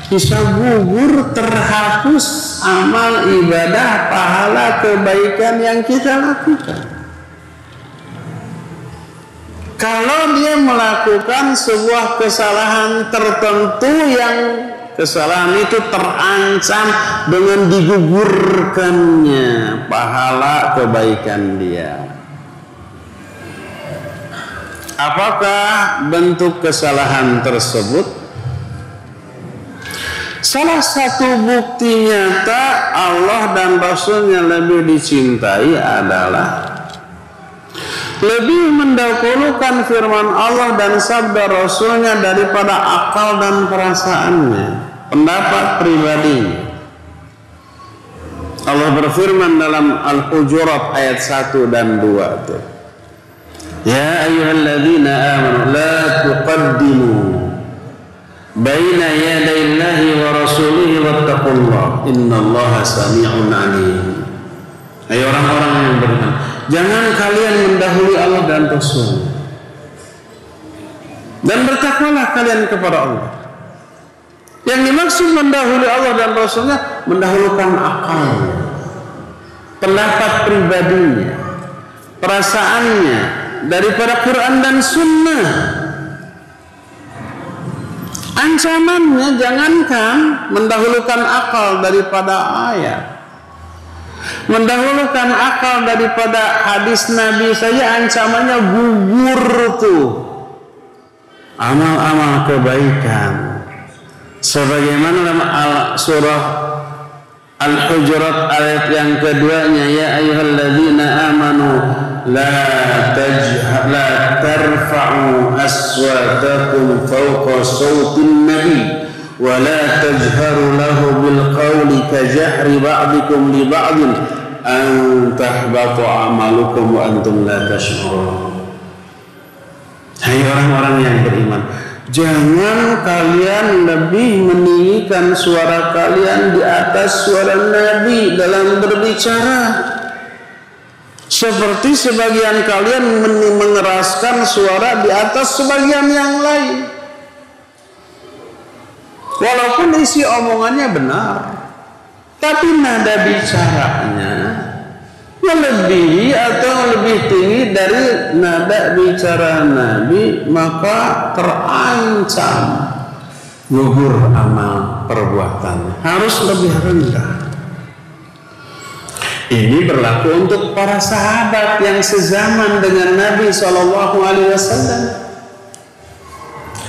Bisa gugur, terhapus amal ibadah, pahala, kebaikan yang kita lakukan. Kalau dia melakukan sebuah kesalahan tertentu yang kesalahan itu terancam dengan digugurkannya pahala kebaikan dia. Apakah bentuk kesalahan tersebut? Salah satu bukti nyata Allah dan Rasulnya lebih dicintai adalah lebih mendahulukan firman Allah dan sabda Rasulnya daripada akal dan perasaannya, pendapat pribadinya. Allah berfirman dalam Al-Hujurat ayat 1 dan 2 tuh. Ya ayyuhalladzina amanu la tuqaddimu baina yadayillahi wa rasulihi wattaqullah innallaha sami'un alim. Hai orang-orang yang beriman, jangan kalian mendahului Allah dan Rasul, dan bertakwalah kalian kepada Allah. Yang dimaksud mendahului Allah dan Rasulnya, mendahulukan akal, pendapat pribadinya, perasaannya daripada Quran dan Sunnah. Ancamannya jangankan mendahulukan akal daripada ayat, mendahulukan akal daripada hadis Nabi saja, ancamannya gugur tuh amal-amal kebaikan. Sebagaimana dalam surah Al-Hujurat ayat yang keduanya, ya ayyuhalladzina amanu la tarfa'u aswatakum fawqa sawtin nabi wa la tajharu lahu bil qawli ka jahri ba'dikum li ba'din an tahbatu a'malukum wa antum la tash'urun. Hai orang-orang yang beriman, jangan kalian lebih meninggikan suara kalian di atas suara Nabi dalam berbicara, seperti sebagian kalian mengeraskan suara di atas sebagian yang lain. Walaupun isi omongannya benar, tapi nada bicaranya melebihi atau lebih tinggi dari nada bicara Nabi, maka terancam gugur amal perbuatan, harus lebih rendah. Ini berlaku untuk para sahabat yang sezaman dengan Nabi SAW.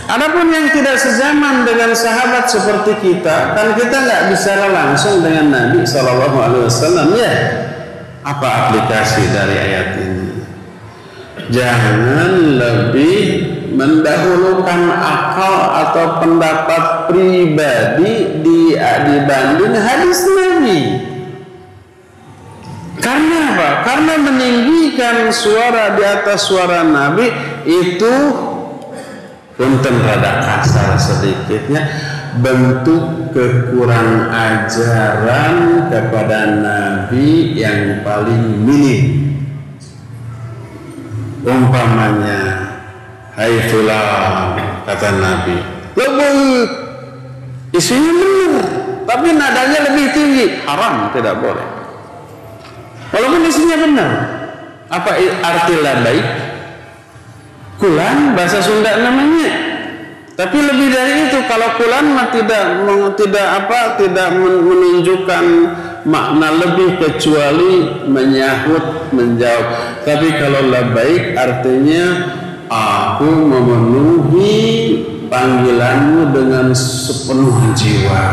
Adapun yang tidak sezaman dengan sahabat seperti kita, kan kita nggak bicara langsung dengan Nabi SAW, ya. Apa aplikasi dari ayat ini? Jangan lebih mendahulukan akal atau pendapat pribadi dibanding hadis Nabi. Karena apa? Karena meninggikan suara di atas suara Nabi itu punten rada kasar sedikitnya, bentuk kekurang ajaran kepada Nabi yang paling minim. Umpamanya, hai fulan, kata Nabi, lebih isinya benar, tapi nadanya lebih tinggi, haram, tidak boleh. Walaupun isinya benar. Apa arti baik? Kulan bahasa Sunda namanya. Tapi lebih dari itu, kalau kulan mah tidak menunjukkan makna lebih kecuali menyahut, menjawab. Tapi kalau labaik artinya aku memenuhi panggilanmu dengan sepenuh jiwa.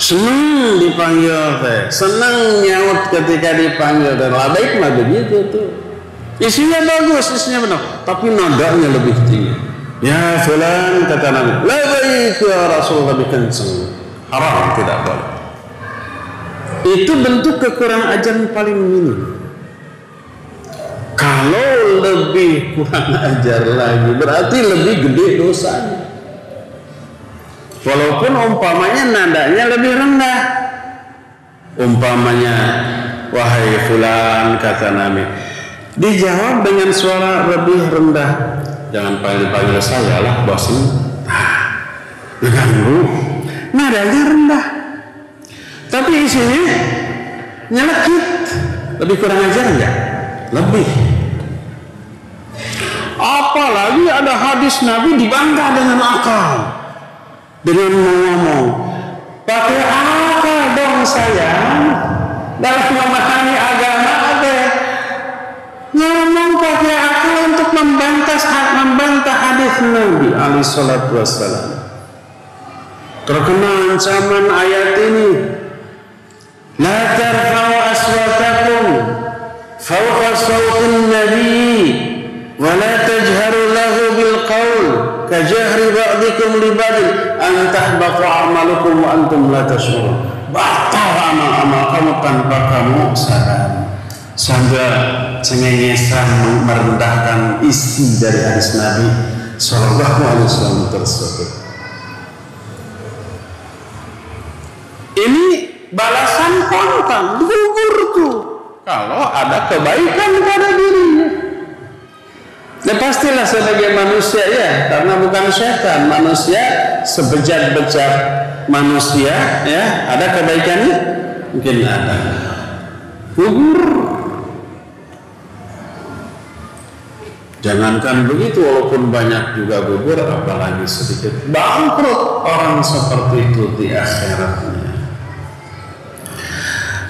Senang dipanggil teh, senang nyaut ketika dipanggil teh. Labaik mah begitu tuh. Isinya bagus, isinya benar, tapi nadanya lebih tinggi. Ya fulan, kata Nabi, labaik ya Rasul, lebih kenceng. Haram, tidak boleh. Itu bentuk kekurang ajaran paling minim. Kalau lebih kurang ajar lagi, berarti lebih gede dosanya. Walaupun umpamanya nadanya lebih rendah. Umpamanya, wahai fulan, kata Nabi, dijawab dengan suara lebih rendah. Jangan panggil saya lah, bosan. Mengganggu. Nadanya rendah. Tapi isinya nyelekit. Lebih kurang ajar enggak? Lebih. Apalagi ada hadis Nabi dibantah dengan akal. Dengan ngomong, pakai akal dong sayang. Dalam memahami agama ada ngomong pakai akal untuk membantah hadis Nabi alaihi salatu wassalam. Terkena ancaman ayat ini, la tarfa'u aswatakum fawqa sawtin nabi wa la tajharu lahu bil qaul kajahri ba'dikum li ba'din an tahbata a'malukum wa antum la tash'urun. Batal amal-amal kamu tanpa kamu sadar. Sambil cengengesan merendahkan isi dari hadis Nabi sallallahu alaihi wasallam tersebut. Ini balasan kontan, gugur tuh kalau ada kebaikan pada dirinya. Ya pastilah sebagai manusia ya, karena bukan syaitan, manusia sebejat-bejat manusia ya, ada kebaikannya mungkin ada. Gugur. Jangankan begitu, walaupun banyak juga gugur, apalagi sedikit bangkrut orang seperti itu di akhiratnya.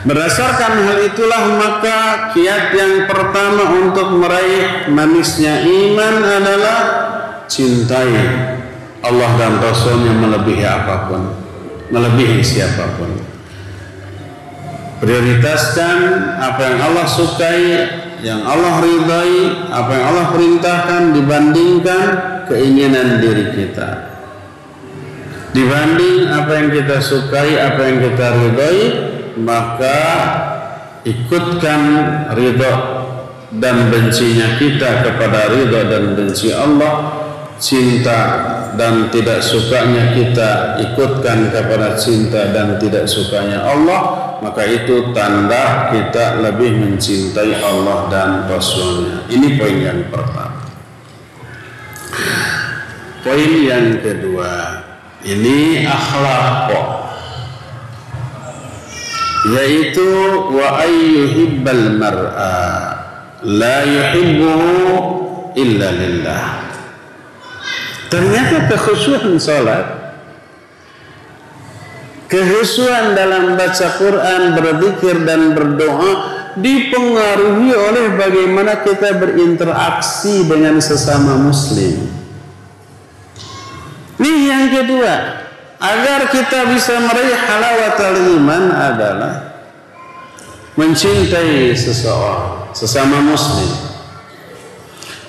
Berdasarkan hal itulah maka kiat yang pertama untuk meraih manisnya iman adalah cintai Allah dan Rasulnya melebihi apapun, melebihi siapapun. Prioritaskan apa yang Allah sukai, yang Allah ridai, apa yang Allah perintahkan dibandingkan keinginan diri kita. Dibanding apa yang kita sukai, apa yang kita ridai, maka ikutkan ridha dan bencinya kita kepada ridha dan benci Allah, cinta dan tidak sukanya kita ikutkan kepada cinta dan tidak sukanya Allah, maka itu tanda kita lebih mencintai Allah dan Rasulnya. Ini poin yang pertama. Poin yang kedua, ini akhlak, yaitu wa ayyuhibbal mar'a la yuhibbuhu illa lillah. Ternyata kekhusyuan salat, kehusuan dalam baca Quran, berzikir dan berdoa dipengaruhi oleh bagaimana kita berinteraksi dengan sesama muslim. Ini yang kedua, agar kita bisa meraih halawatul iman adalah mencintai seseorang, sesama muslim.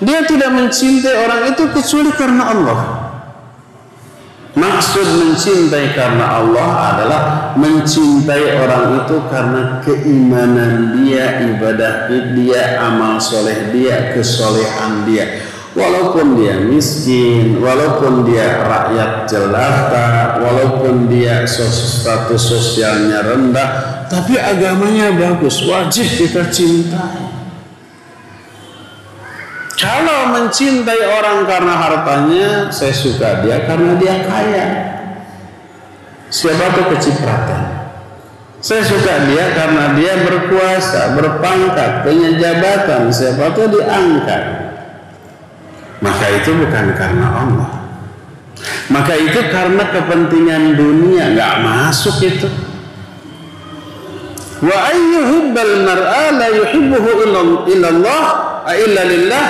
Dia tidak mencintai orang itu kecuali karena Allah. Maksud mencintai karena Allah adalah mencintai orang itu karena keimanan dia, ibadah dia, amal soleh dia, kesolehan dia. Walaupun dia miskin, walaupun dia rakyat jelata, walaupun dia status sosialnya rendah, tapi agamanya bagus, wajib kita cintai. Kalau mencintai orang karena hartanya, saya suka dia karena dia kaya. Siapa tuh kecipratan? Saya suka dia karena dia berkuasa, berpangkat, punya jabatan, siapa tuh diangkat. Maka itu bukan karena Allah. Maka itu karena kepentingan dunia, nggak masuk itu. Wa ayyuhibbal mar'a la yuhibbuhu illallah illa lillah.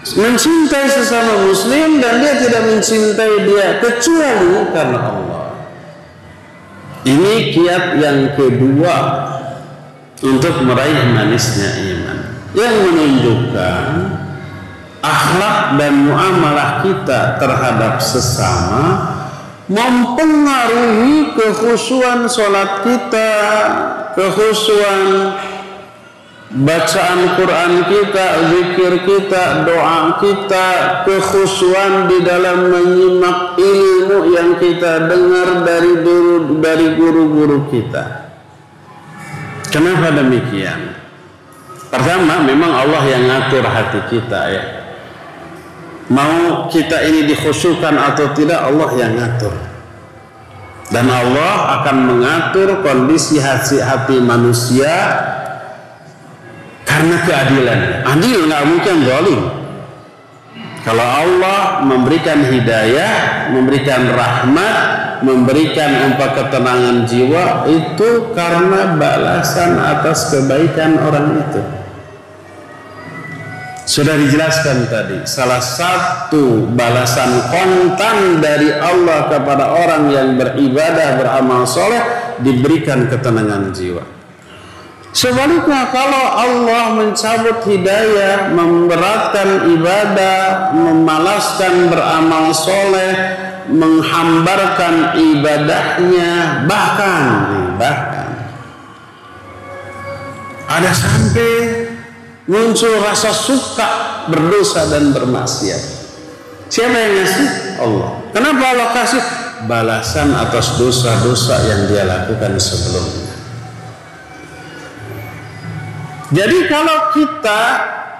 Mencintai sesama muslim dan dia tidak mencintai dia kecuali karena Allah. Ini kiat yang kedua untuk meraih manisnya iman, yang menunjukkan akhlak dan muamalah kita terhadap sesama mempengaruhi kekhusyuan sholat kita, kekhusyuan bacaan Quran kita, zikir kita, doa kita, kekhusyuan di dalam menyimak ilmu yang kita dengar dari guru-guru kita. Kenapa demikian? Pertama, memang Allah yang ngatur hati kita ya. Mau kita ini dikhusyukan atau tidak, Allah yang ngatur. Dan Allah akan mengatur kondisi hati manusia karena keadilan. Adil, nggak mungkin zalim. Kalau Allah memberikan hidayah, memberikan rahmat, memberikan ketenangan jiwa, itu karena balasan atas kebaikan orang itu. Sudah dijelaskan tadi, salah satu balasan kontan dari Allah kepada orang yang beribadah, beramal soleh, diberikan ketenangan jiwa. Sebaliknya, kalau Allah mencabut hidayah, memberatkan ibadah, memalaskan beramal soleh, menghambarkan ibadahnya, bahkan ada sampai muncul rasa suka berdosa dan bermaksiat. Siapa yang ngasih? Allah. Kenapa Allah kasih? Balasan atas dosa-dosa yang dia lakukan sebelumnya. Jadi kalau kita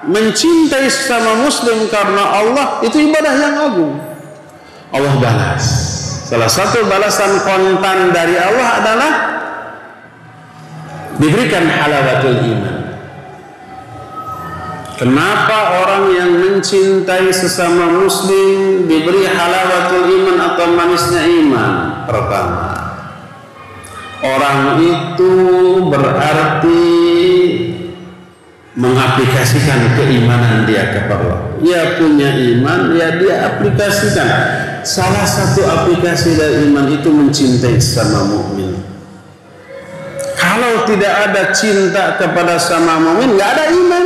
mencintai sesama muslim karena Allah, itu ibadah yang agung. Allah balas. Salah satu balasan kontan dari Allah adalah diberikan halawatul iman. Kenapa orang yang mencintai sesama muslim diberi halawatul iman atau manisnya iman? Pertama, orang itu berarti mengaplikasikan keimanan dia kepada Allah. Dia punya iman, ya dia aplikasikan. Salah satu aplikasi dari iman itu mencintai sesama mukmin. Kalau tidak ada cinta kepada sesama mukmin, nggak ada iman.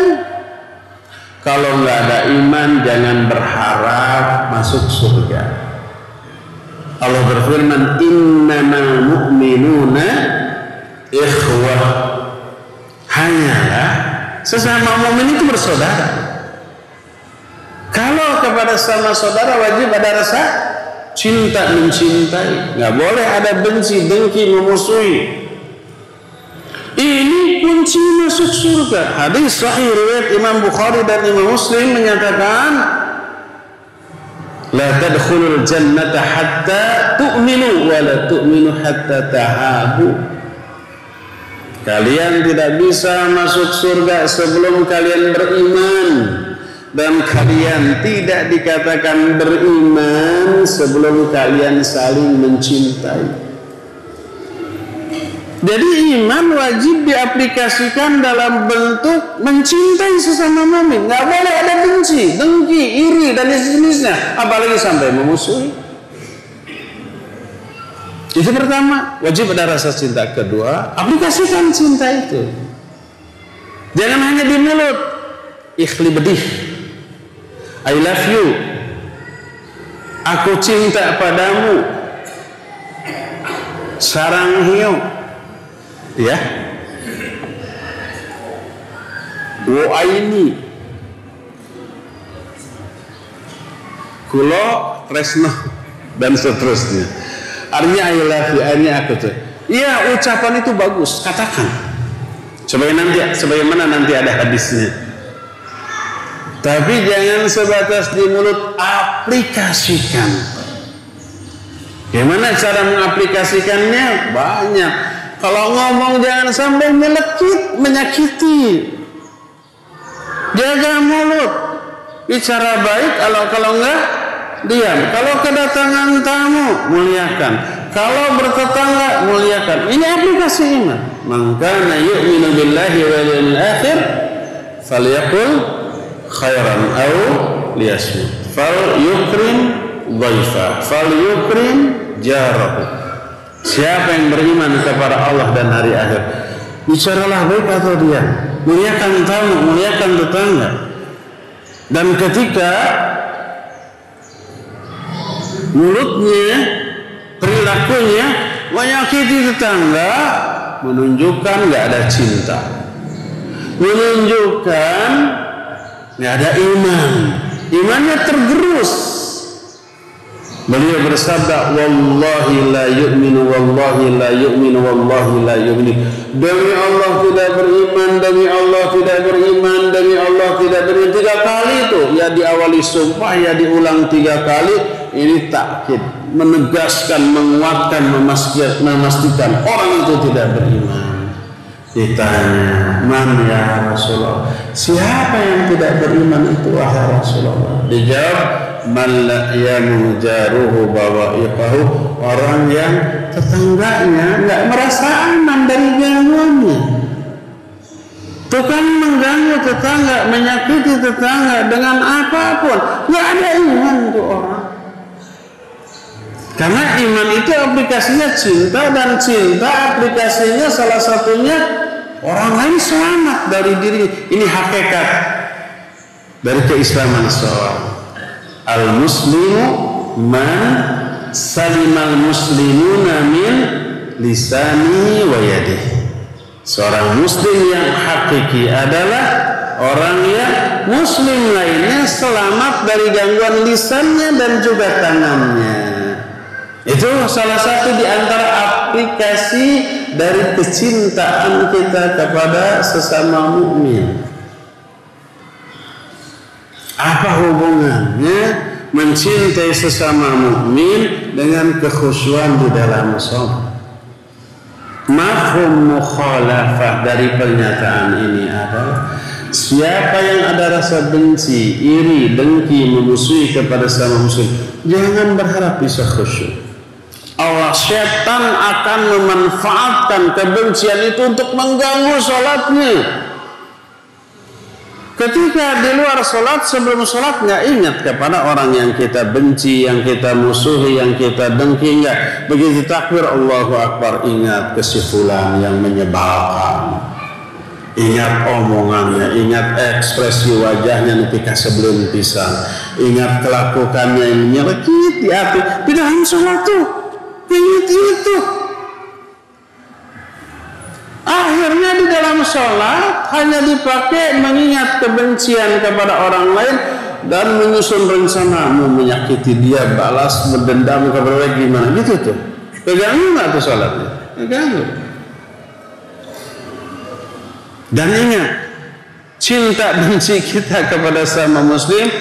Kalau nggak ada iman, jangan berharap masuk surga. Allah berfirman, innamal mu'minuna ikhwah. Hanyalah sesama mukmin itu bersaudara. Kalau kepada sama saudara wajib ada rasa cinta, mencintai. Nggak boleh ada benci, dengki, memusuhi. Ini kunci masuk surga. Hadis sahih riwayat Imam Bukhari dan Imam Muslim menyatakan, la tadkhulul jannata hatta tu'minu wa la tu'minu hatta tahabu. Kalian tidak bisa masuk surga sebelum kalian beriman, dan kalian tidak dikatakan beriman sebelum kalian saling mencintai. Jadi iman wajib diaplikasikan dalam bentuk mencintai sesama mukmin. Nggak boleh ada benci, dengki, iri dan sejenisnya, apalagi sampai memusuhi. Itu pertama, wajib ada rasa cinta. Kedua, aplikasikan cinta itu. Jangan hanya di mulut, ikhli bedih, I love you. Aku cinta padamu. Sarang hiu. Ya. Wa aini. Kulo tresno dan seterusnya. Artinya I love you, artinya aku tuh. Iya, ucapan itu bagus, katakan. Sebagaimana nanti ada hadisnya. Tapi jangan sebatas di mulut, aplikasikan. Gimana cara mengaplikasikannya? Banyak. Kalau ngomong jangan sampai melekit, menyakiti. Jaga mulut. Bicara baik, kalau enggak diam. Kalau kedatangan tamu, muliakan. Kalau bertetangga, muliakan. Ini aplikasi iman. Man kana yu'minu billahi wal yawmil akhir falyaqul khairan aw liyasmut. Fal yukrim dhaifa, fal yukrim jarahu. Siapa yang beriman kepada Allah dan hari akhir, bicaralah baik atau diam. Muliakan tamu, muliakan tetangga. Dan ketika mulutnya, perilakunya menyakiti tetangga, menunjukkan nggak ada cinta, menunjukkan nggak ada iman, imannya tergerus. Beliau bersabda, wallahi la yu'minu, wallahi la yu'minu, wallahi la yu'minu. Demi Allah tidak beriman, demi Allah tidak beriman, demi Allah tidak beriman. 3 kali itu, ya diawali sumpah, ya diulang 3 kali. Ini takkid, menegaskan, menguatkan, memastikan orang itu tidak beriman. Ditanya, man ya Rasulullah, siapa yang tidak beriman itu wahai Rasulullah? Dijawab, man la yamu jaruhu bawa'iqahu, orang yang tetangganya enggak merasa aman dari gangguannya. Tukang mengganggu tetangga, menyakiti tetangga dengan apapun, enggak ada iman tuh orang. Karena iman itu aplikasinya cinta, dan cinta aplikasinya salah satunya orang lain selamat dari diri. Ini hakikat dari keislaman seorang. Al-muslimu man salimal muslimuna min lisanihi wa yadihi. Seorang muslim yang hakiki adalah orang yang muslim lainnya selamat dari gangguan lisannya dan juga tangannya. Itu salah satu di antara aplikasi dari kecintaan kita kepada sesama mukmin. Apa hubungannya mencintai sesama mukmin dengan kekhusyuan di dalam salat? Mafhum mukhalafah dari pernyataan ini adalah siapa yang ada rasa benci, iri, dengki, memusuhi kepada sesama muslim, jangan berharap bisa khusyuk. Allah, syaitan akan memanfaatkan kebencian itu untuk mengganggu sholatnya. Ketika di luar sholat, sebelum sholat nggak ingat kepada orang yang kita benci, yang kita musuhi, yang kita dengki, nggak. Begitu takbir Allahu Akbar, ingat kesimpulan yang menyebalkan, ingat omongannya, ingat ekspresi wajahnya ketika sebelum pisang, ingat kelakuannya yang menyelekit di hati. Di dalam sholat tuh ingat itu. Akhirnya di dalam sholat hanya dipakai mengingat kebencian kepada orang lain dan menyusun rencana mau menyakiti dia, balas, berdendam kepada dia, gimana gitu tuh. Keganggu nggak tuh sholatnya? Keganggu. Dan ingat, cinta benci kita kepada sama muslim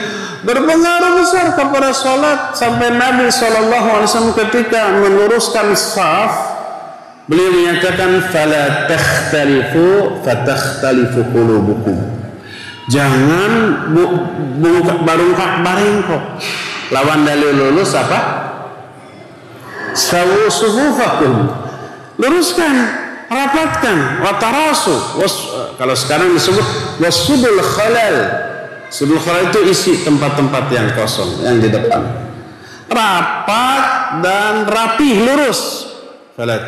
berpengaruh besar kepada sholat. Sampai Nabi SAW ketika meluruskan saf, beliau menyatakan fala takhtalifu fatakhtalifu qulubukum. Jangan barungkak-baringkok. Lawan dalil lulus apa? Sawu sufufakum. Luruskan, rapatkan, watarasu. Kalau sekarang disebut wasudul khalal. Sudul khalal itu isi tempat-tempat yang kosong yang di depan. Rapat dan rapih, lurus. Wala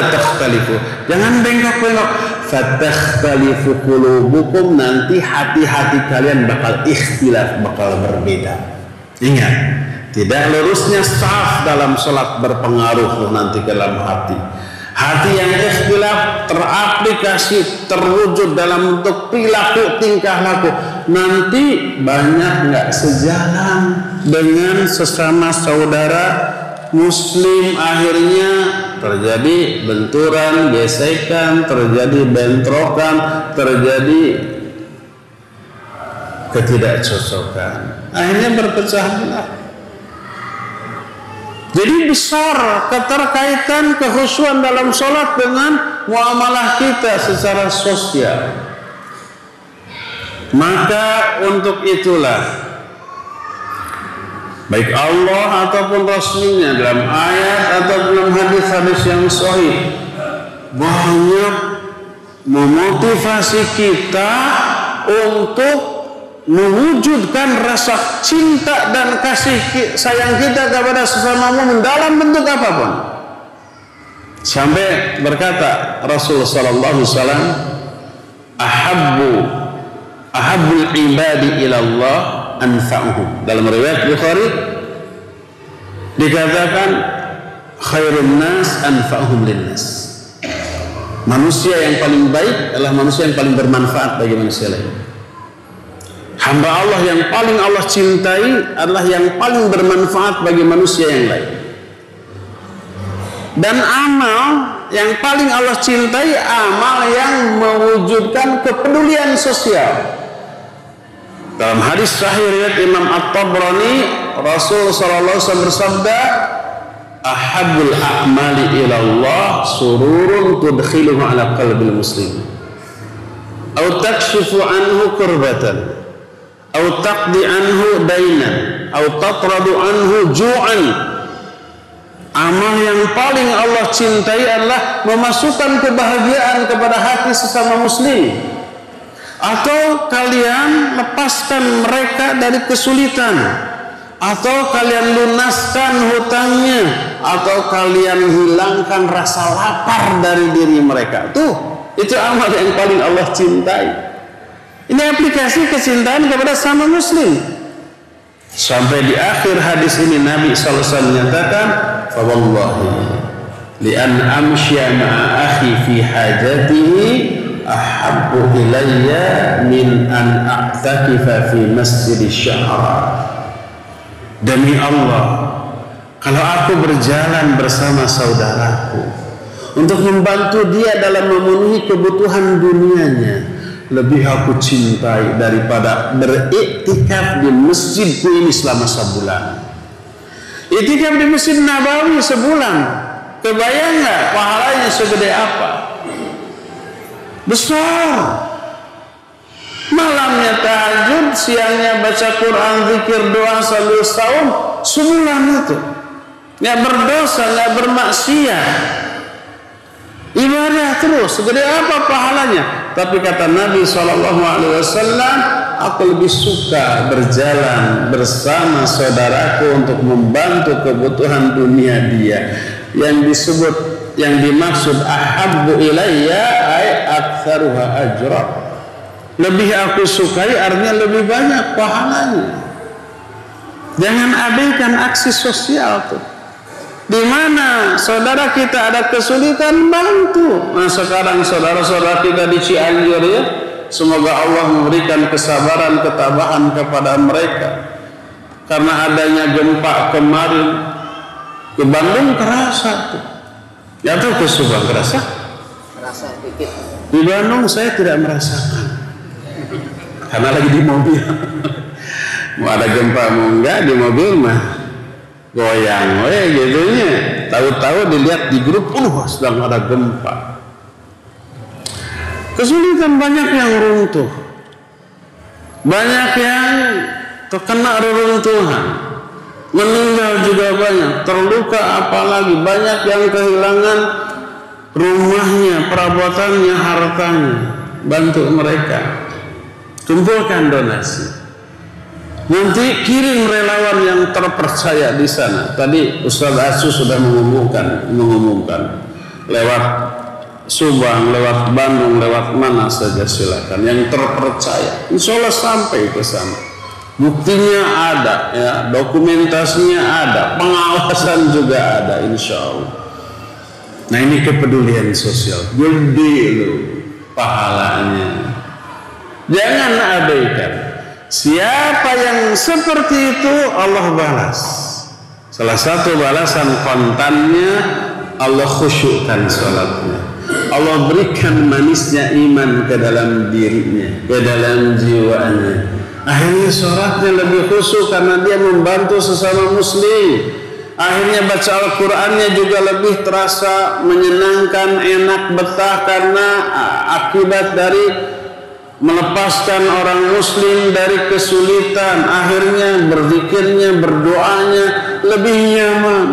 takhtalifu. Jangan bengkok-bengkok. Fatakhtalifu qulubukum, nanti hati-hati kalian bakal ikhtilaf, bakal berbeda. Ingat, Tidak lurusnya saf dalam sholat berpengaruh nanti ke dalam hati. Hati yang ikhtilaf teraplikasi, terwujud dalam bentuk perilaku, tingkah laku. Nanti banyak nggak sejalan dengan sesama saudara Muslim, akhirnya terjadi benturan, gesekan, terjadi bentrokan, terjadi ketidakcocokan. Akhirnya berpecah belah. Jadi besar keterkaitan kekhusyuan dalam sholat dengan muamalah kita secara sosial. Maka untuk itulah baik Allah ataupun Rasulnya dalam ayat atau dalam hadis-hadis yang sahih banyak memotivasi kita untuk mewujudkan rasa cinta dan kasih sayang kita kepada sesama mukmin dalam bentuk apapun. Sampai berkata Rasulullah sallallahu alaihi wasallam, ahabbul ibadi ila Allah anfa'uhum. Dalam riwayat Bukhari dikatakan khairun nas anfa'uhum linnas. Manusia yang paling baik adalah manusia yang paling bermanfaat bagi manusia lain. Hamba Allah yang paling Allah cintai adalah yang paling bermanfaat bagi manusia yang lain. Dan amal yang paling Allah cintai, amal yang mewujudkan kepedulian sosial. Dalam hadis sahih riwayat Imam At-Tabrani, Rasul sallallahu alaihi wasallam bersabda, "Ahabbul a'mali ila Allah sururun tudkhiluhu ala qalbil muslim, aw takshifu anhu kurbatan, aw taqdi anhu dainan, aw tatradu anhu ju'an." Amal yang paling Allah cintai adalah memasukkan kebahagiaan kepada hati sesama muslim, atau kalian lepaskan mereka dari kesulitan, atau kalian lunaskan hutangnya, atau kalian hilangkan rasa lapar dari diri mereka. Itu amal yang paling Allah cintai. Ini aplikasi kecintaan kepada sama muslim. Sampai di akhir hadis ini Nabi sallallahu alaihi wasallam menyatakan, "Fa wallahi li an amshiya ma'a akhi fi hajatihi ahabbu ilayya min an a'takifa fi masjidis syahr." Demi Allah, kalau aku berjalan bersama saudaraku untuk membantu dia dalam memenuhi kebutuhan dunianya, lebih aku cintai daripada beriktikaf di masjidku ini selama sebulan. Iktikaf di Masjid Nabawi sebulan, kebayang nggak pahalanya segede apa? Besar. Malamnya tahajud, siangnya baca Quran, zikir, doa sambil saum, sebulan itu. Nggak berdosa, nggak bermaksiat. Ibadah terus, segede apa pahalanya? Tapi kata Nabi SAW, aku lebih suka berjalan bersama saudaraku untuk membantu kebutuhan dunia dia. Yang dimaksud ahabbu ilayya ay aktsaruha ajra. Lebih aku sukai artinya lebih banyak pahalanya. Jangan abaikan aksi sosial tuh. Di mana saudara kita ada kesulitan, bantu. Nah sekarang saudara-saudara kita di Cianjur ya, semoga Allah memberikan kesabaran, ketabahan kepada mereka. Karena adanya gempa kemarin, ke Bandung kerasa tuh. Ya tuh ke Subang kerasa? Kerasa dikit. Di Bandung saya tidak merasakan, karena lagi di mobil. Mau ada gempa mau enggak di mobil mah goyang, gitunya. Tahu-tahu dilihat di grup, sedang ada gempa. Kesulitan banyak yang runtuh, banyak yang terkena reruntuhan, meninggal juga banyak, terluka apalagi, banyak yang kehilangan rumahnya, perabotannya, hartanya. Bantu mereka, kumpulkan donasi. Nanti kirim relawan yang terpercaya di sana. Tadi Ustaz Asu sudah mengumumkan lewat Subang, lewat Bandung, lewat mana saja silakan. Yang terpercaya, insya Allah sampai ke sana. Buktinya ada, ya, dokumentasinya ada, pengawasan juga ada, insya Allah. Nah ini kepedulian sosial, gede loh pahalanya. Jangan abaikan. Siapa yang seperti itu Allah balas. Salah satu balasan kontannya Allah khusyukkan salatnya. Allah berikan manisnya iman ke dalam dirinya, ke dalam jiwanya. Akhirnya sholatnya lebih khusyuk karena dia membantu sesama muslim. Akhirnya baca Al-Qur'annya juga lebih terasa menyenangkan, enak, betah karena akibat dari melepaskan orang muslim dari kesulitan. Akhirnya berzikirnya, berdoanya lebih nyaman.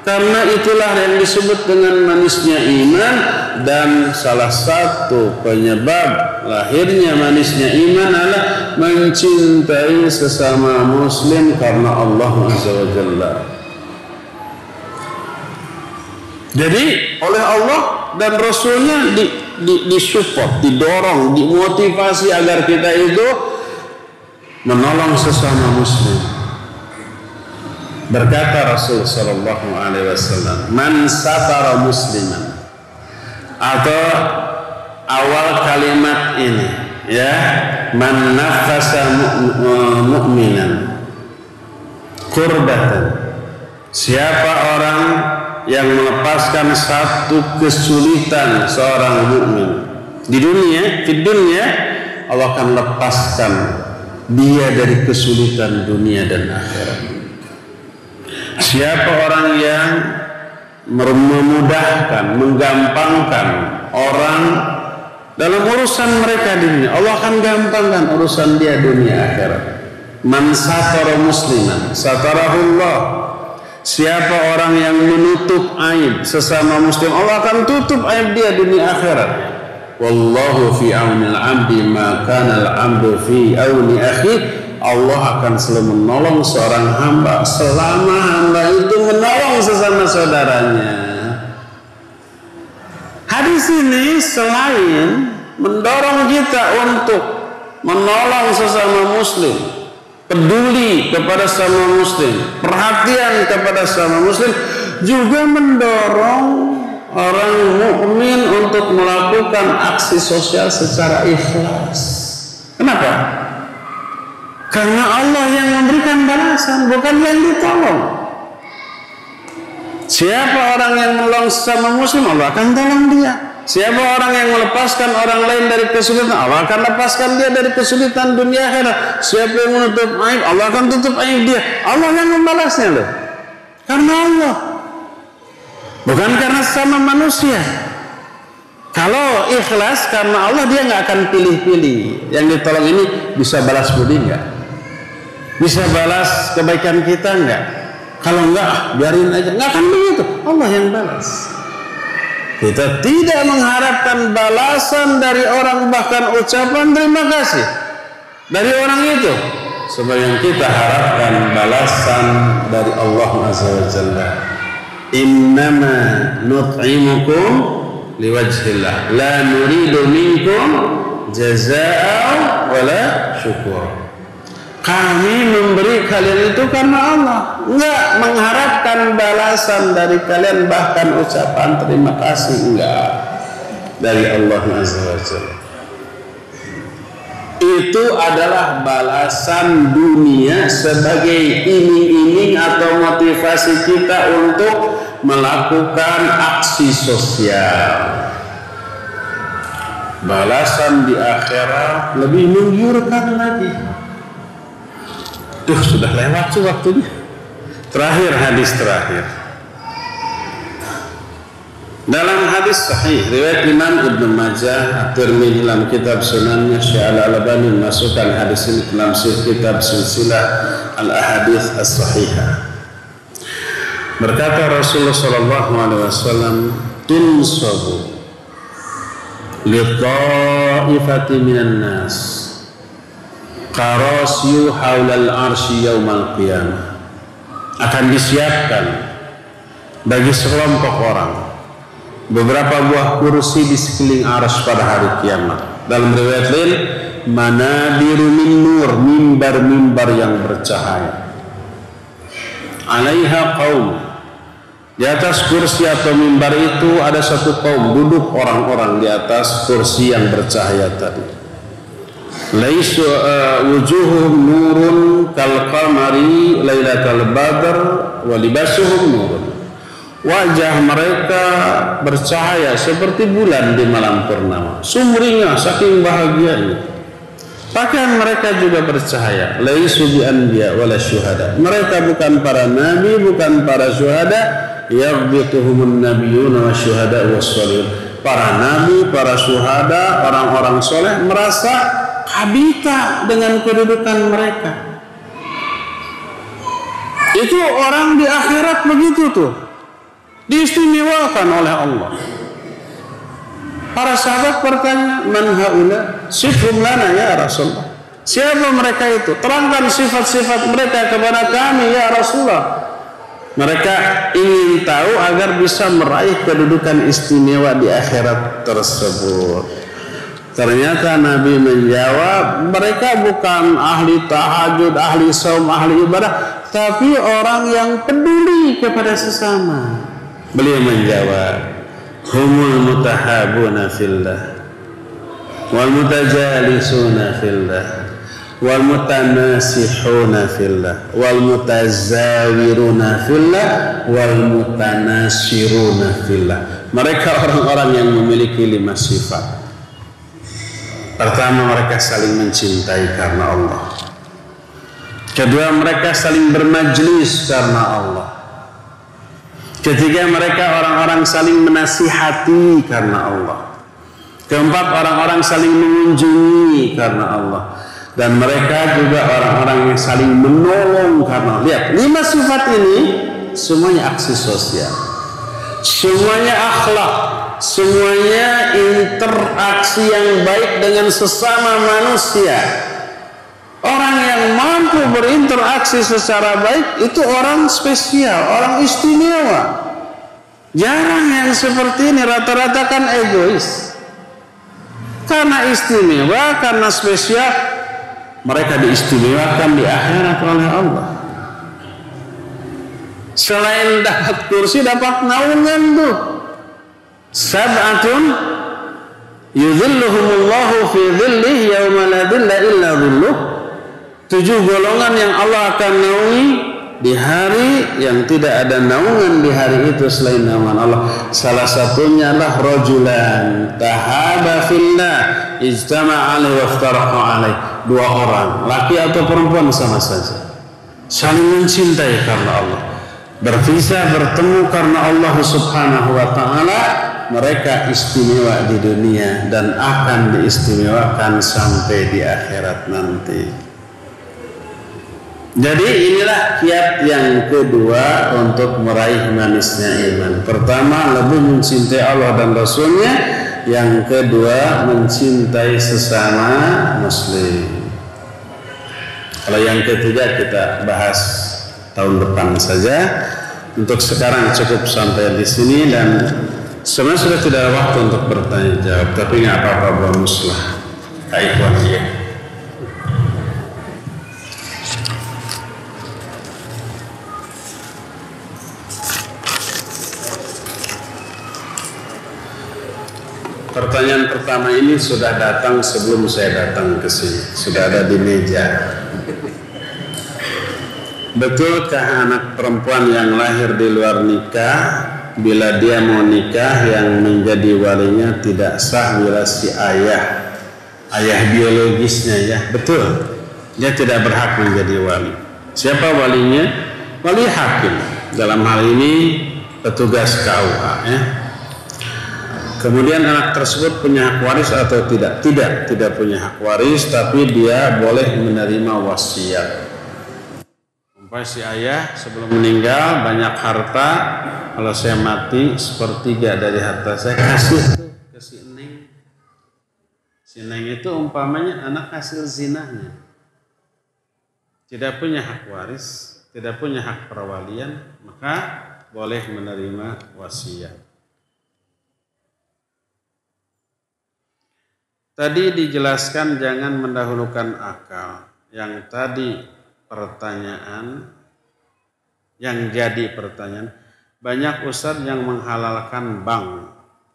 Karena itulah yang disebut dengan manisnya iman. Dan salah satu penyebab lahirnya manisnya iman adalah mencintai sesama muslim karena Allah Azza wa Jalla. Jadi oleh Allah dan Rasulnya disupport, didorong, dimotivasi agar kita itu menolong sesama muslim. Berkata Rasul sallallahu alaihi wasallam, "Man satara musliman." Atau awal kalimat ini, ya, "Man nafasa mu'minan kurbatan." Siapa orang yang melepaskan satu kesulitan seorang mukmin di dunia, di dunia, Allah akan lepaskan dia dari kesulitan dunia dan akhirat. Siapa orang yang memudahkan, menggampangkan orang dalam urusan mereka di dunia, Allah akan gampangkan urusan dia dunia akhirat. Man satara musliman satarahullah. Siapa orang yang menutup aib sesama muslim, Allah akan tutup aib dia dunia akhirat. Wallahu fi aunil 'abdi ma kana al-'abdu fi auni akhi. Allah akan selalu menolong seorang hamba selama hamba itu menolong sesama saudaranya. Hadis ini selain mendorong kita untuk menolong sesama muslim, peduli kepada sesama muslim, perhatian kepada sesama muslim, juga mendorong orang mukmin untuk melakukan aksi sosial secara ikhlas. Kenapa? Karena Allah yang memberikan balasan, bukan yang ditolong. Siapa orang yang menolong sesama muslim, Allah akan tolong dia. Siapa orang yang melepaskan orang lain dari kesulitan, Allah akan lepaskan dia dari kesulitan dunia akhirat. Siapa yang menutup aib, Allah akan tutup aib dia. Allah yang membalasnya loh. Karena Allah, bukan karena sesama manusia. Kalau ikhlas karena Allah, dia nggak akan pilih-pilih. Yang ditolong ini bisa balas budi nggak? Bisa balas kebaikan kita enggak? Kalau enggak, biarin aja. Enggak akan begitu. Allah yang balas. Kita tidak mengharapkan balasan dari orang, bahkan ucapan terima kasih dari orang itu. Sebab yang kita harapkan balasan dari Allah Azza wa Jalla. Innama nut'imukum liwajhillah la nuridu minkum jazaa'a wala syukur. Kami memberi kalian itu karena Allah, enggak mengharapkan balasan dari kalian, bahkan ucapan terima kasih enggak dari Allah Azza wa Jalla. Itu adalah balasan dunia sebagai iming-iming atau motivasi kita untuk melakukan aksi sosial. Balasan di akhirat lebih menggiurkan lagi. Duh, sudah lewat tuh waktunya. Terakhir, hadis terakhir. Dalam hadis sahih riwayat Imam Ibnu Majah, At-Tirmidzi dalam kitab Sunannya, Syekh Al-Albani masukkan hadis ini dalam kitab Silsilah Al-Ahadits As-Sahihah. Berkata Rasulullah sallallahu alaihi wasallam, "Tunsabu li ta'ifati minan nas qarasyu haulal arsy yaumal qiyamah." Akan disiapkan bagi sekelompok orang beberapa buah kursi di sekeliling arsy pada hari kiamat. Dalam riwayat lain, manabiru min nur, mimbar-mimbar yang bercahaya. Alaiha qaum, di atas kursi atau mimbar itu ada satu kaum, duduk orang-orang di atas kursi yang bercahaya tadi. Laisu wujuhum nurun kal qamari lailatal badr wa libasuhum nurun. Wajah mereka bercahaya seperti bulan di malam purnama. Sumringah saking bahagianya. Pakaian mereka juga bercahaya. Laisu bi anbiya wala syuhada. Mereka bukan para nabi, bukan para syuhada. Yaghbituhumun nabiyyuna wasyuhada wassalihun. Para nabi, para syuhada, orang-orang soleh merasa kabita dengan kedudukan mereka. Itu orang di akhirat begitu tuh, diistimewakan oleh Allah. Para sahabat bertanya, man haula? Sifhum lana ya Rasulullah. Siapa mereka itu? Terangkan sifat-sifat mereka kepada kami ya Rasulullah. Mereka ingin tahu agar bisa meraih kedudukan istimewa di akhirat tersebut. Ternyata Nabi menjawab, mereka bukan ahli tahajud, ahli saum, ahli ibadah, tapi orang yang peduli kepada sesama. Beliau menjawab, humul mutahabuna fillah wal mutajalisuna fillah wal mutanasihuna fillah wal mutazawiruna fillah wal mutanasiruna fillah. Mereka orang-orang yang memiliki 5 sifat. Pertama, mereka saling mencintai karena Allah. Kedua, mereka saling bermajlis karena Allah. Ketiga, mereka orang-orang saling menasihati karena Allah. Keempat, orang-orang saling mengunjungi karena Allah. Dan mereka juga orang-orang yang saling menolong karena Allah. Lihat, 5 sifat ini semuanya aksi sosial, semuanya akhlak, semuanya interaksi yang baik dengan sesama manusia. Orang yang mampu berinteraksi secara baik itu orang spesial, orang istimewa. Jarang yang seperti ini, rata-rata kan egois. Karena istimewa, karena spesial, mereka diistimewakan di akhirat oleh Allah. Selain dapat kursi, dapat naungan tuh. Sab'atun yudhilluhumullahu fi dhillih yawma la dhilla illa dhilluh. 7 golongan yang Allah akan naungi di hari yang tidak ada naungan di hari itu selain naungan Allah. Salah satunya adalah rajulan tahaba fillah ijtama'a alaihi wa iftaraqa alaihi. 2 orang, laki atau perempuan sama saja, saling mencintai karena Allah, berpisah bertemu karena Allah Subhanahu wa taala. Mereka istimewa di dunia dan akan diistimewakan sampai di akhirat nanti. Jadi inilah kiat yang kedua untuk meraih manisnya iman. Pertama, lebih mencintai Allah dan Rasulnya. Yang kedua, mencintai sesama muslim. Kalau yang ketiga kita bahas tahun depan saja. Untuk sekarang cukup sampai di sini, dan sebenarnya sudah tidak ada waktu untuk bertanya jawab, tapi nggak apa-apa, bonuslah. Ikhwan ya. Pertanyaan pertama ini sudah datang sebelum saya datang ke sini, sudah ada di meja. Betulkah anak perempuan yang lahir di luar nikah, bila dia mau nikah, yang menjadi walinya tidak sah bila si ayah biologisnya ya? Betul, dia tidak berhak menjadi wali. Siapa walinya? Wali hakim. Dalam hal ini petugas KUA ya. Kemudian anak tersebut punya hak waris atau tidak? Tidak punya hak waris, tapi dia boleh menerima wasiat. Sampai si ayah sebelum meninggal banyak harta, kalau saya mati 1/3 dari harta saya kasih ke si Neng. Si Neng itu umpamanya anak hasil zinahnya, tidak punya hak waris, tidak punya hak perwalian, maka boleh menerima wasiat. Tadi dijelaskan jangan mendahulukan akal. Yang tadi pertanyaan, yang jadi pertanyaan, banyak ustadz yang menghalalkan bank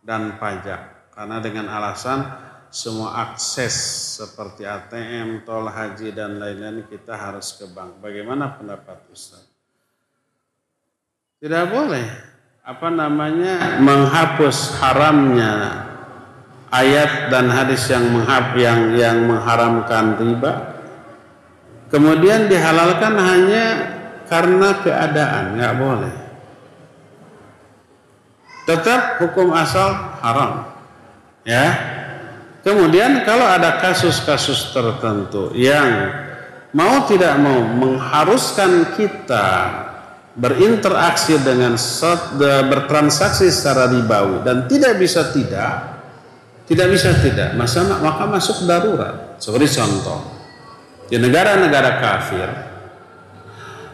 dan pajak. Karena dengan alasan semua akses seperti ATM, tol haji dan lain-lain kita harus ke bank. Bagaimana pendapat ustadz? Tidak boleh menghapus haramnya ayat dan hadis yang mengharamkan riba, kemudian dihalalkan hanya karena keadaan. Nggak boleh. Tetap hukum asal haram, ya. Kemudian kalau ada kasus-kasus tertentu yang mau tidak mau mengharuskan kita berinteraksi dengan bertransaksi secara ribawi dan tidak bisa tidak, maka masuk darurat. Seperti contoh, di negara-negara kafir,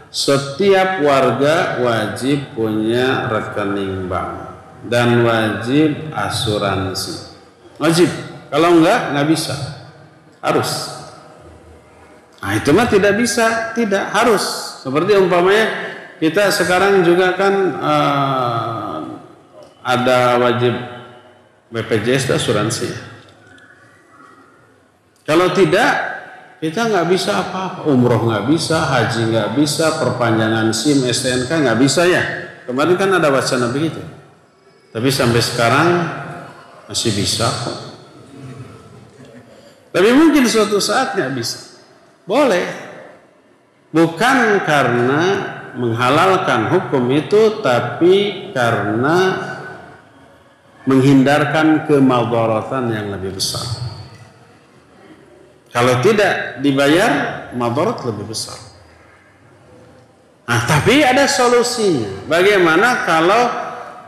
setiap warga wajib punya rekening bank dan wajib asuransi. Wajib. Kalau enggak bisa. Harus. Nah itu mah tidak bisa, tidak harus. Seperti umpamanya kita sekarang juga kan ada wajib BPJS dan asuransi. Kalau tidak, kita nggak bisa apa-apa. Umroh nggak bisa, haji nggak bisa, perpanjangan SIM, STNK nggak bisa ya. Kemarin kan ada wacana begitu. Tapi sampai sekarang masih bisa kok. Tapi mungkin suatu saat nggak bisa. Boleh. Bukan karena menghalalkan hukum itu, tapi karena menghindarkan kemadharatan yang lebih besar. Kalau tidak dibayar, madarat lebih besar. Nah, tapi ada solusinya. Bagaimana kalau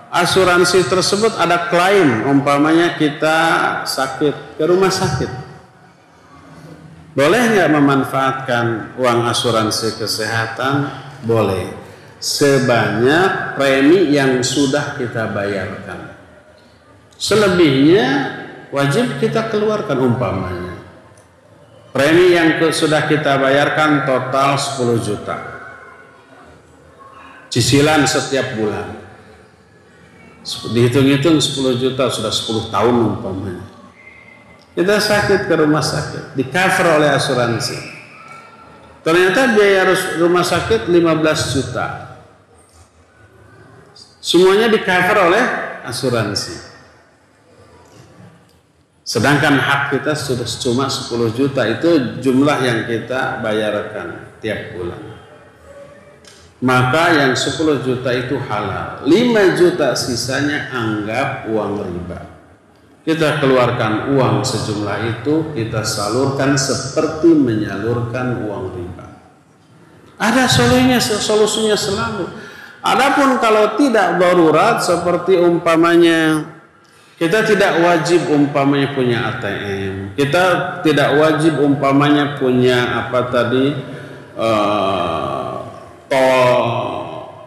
asuransi tersebut ada klaim, umpamanya kita sakit ke rumah sakit. Boleh nggak memanfaatkan uang asuransi kesehatan? Boleh. Sebanyak premi yang sudah kita bayarkan. Selebihnya wajib kita keluarkan umpamanya. Premi yang sudah kita bayarkan total 10 juta. Cicilan setiap bulan. Dihitung-hitung 10 juta sudah 10 tahun umpamanya. Kita sakit ke rumah sakit, di cover oleh asuransi. Ternyata biaya rumah sakit 15 juta. Semuanya di cover oleh asuransi. Sedangkan hak kita sudah cuma 10 juta, itu jumlah yang kita bayarkan tiap bulan. Maka yang 10 juta itu halal. 5 juta sisanya anggap uang riba. Kita keluarkan uang sejumlah itu, kita salurkan seperti menyalurkan uang riba. Ada solusinya selalu. Adapun kalau tidak darurat, seperti umpamanya kita tidak wajib umpamanya punya ATM, kita tidak wajib umpamanya punya tol,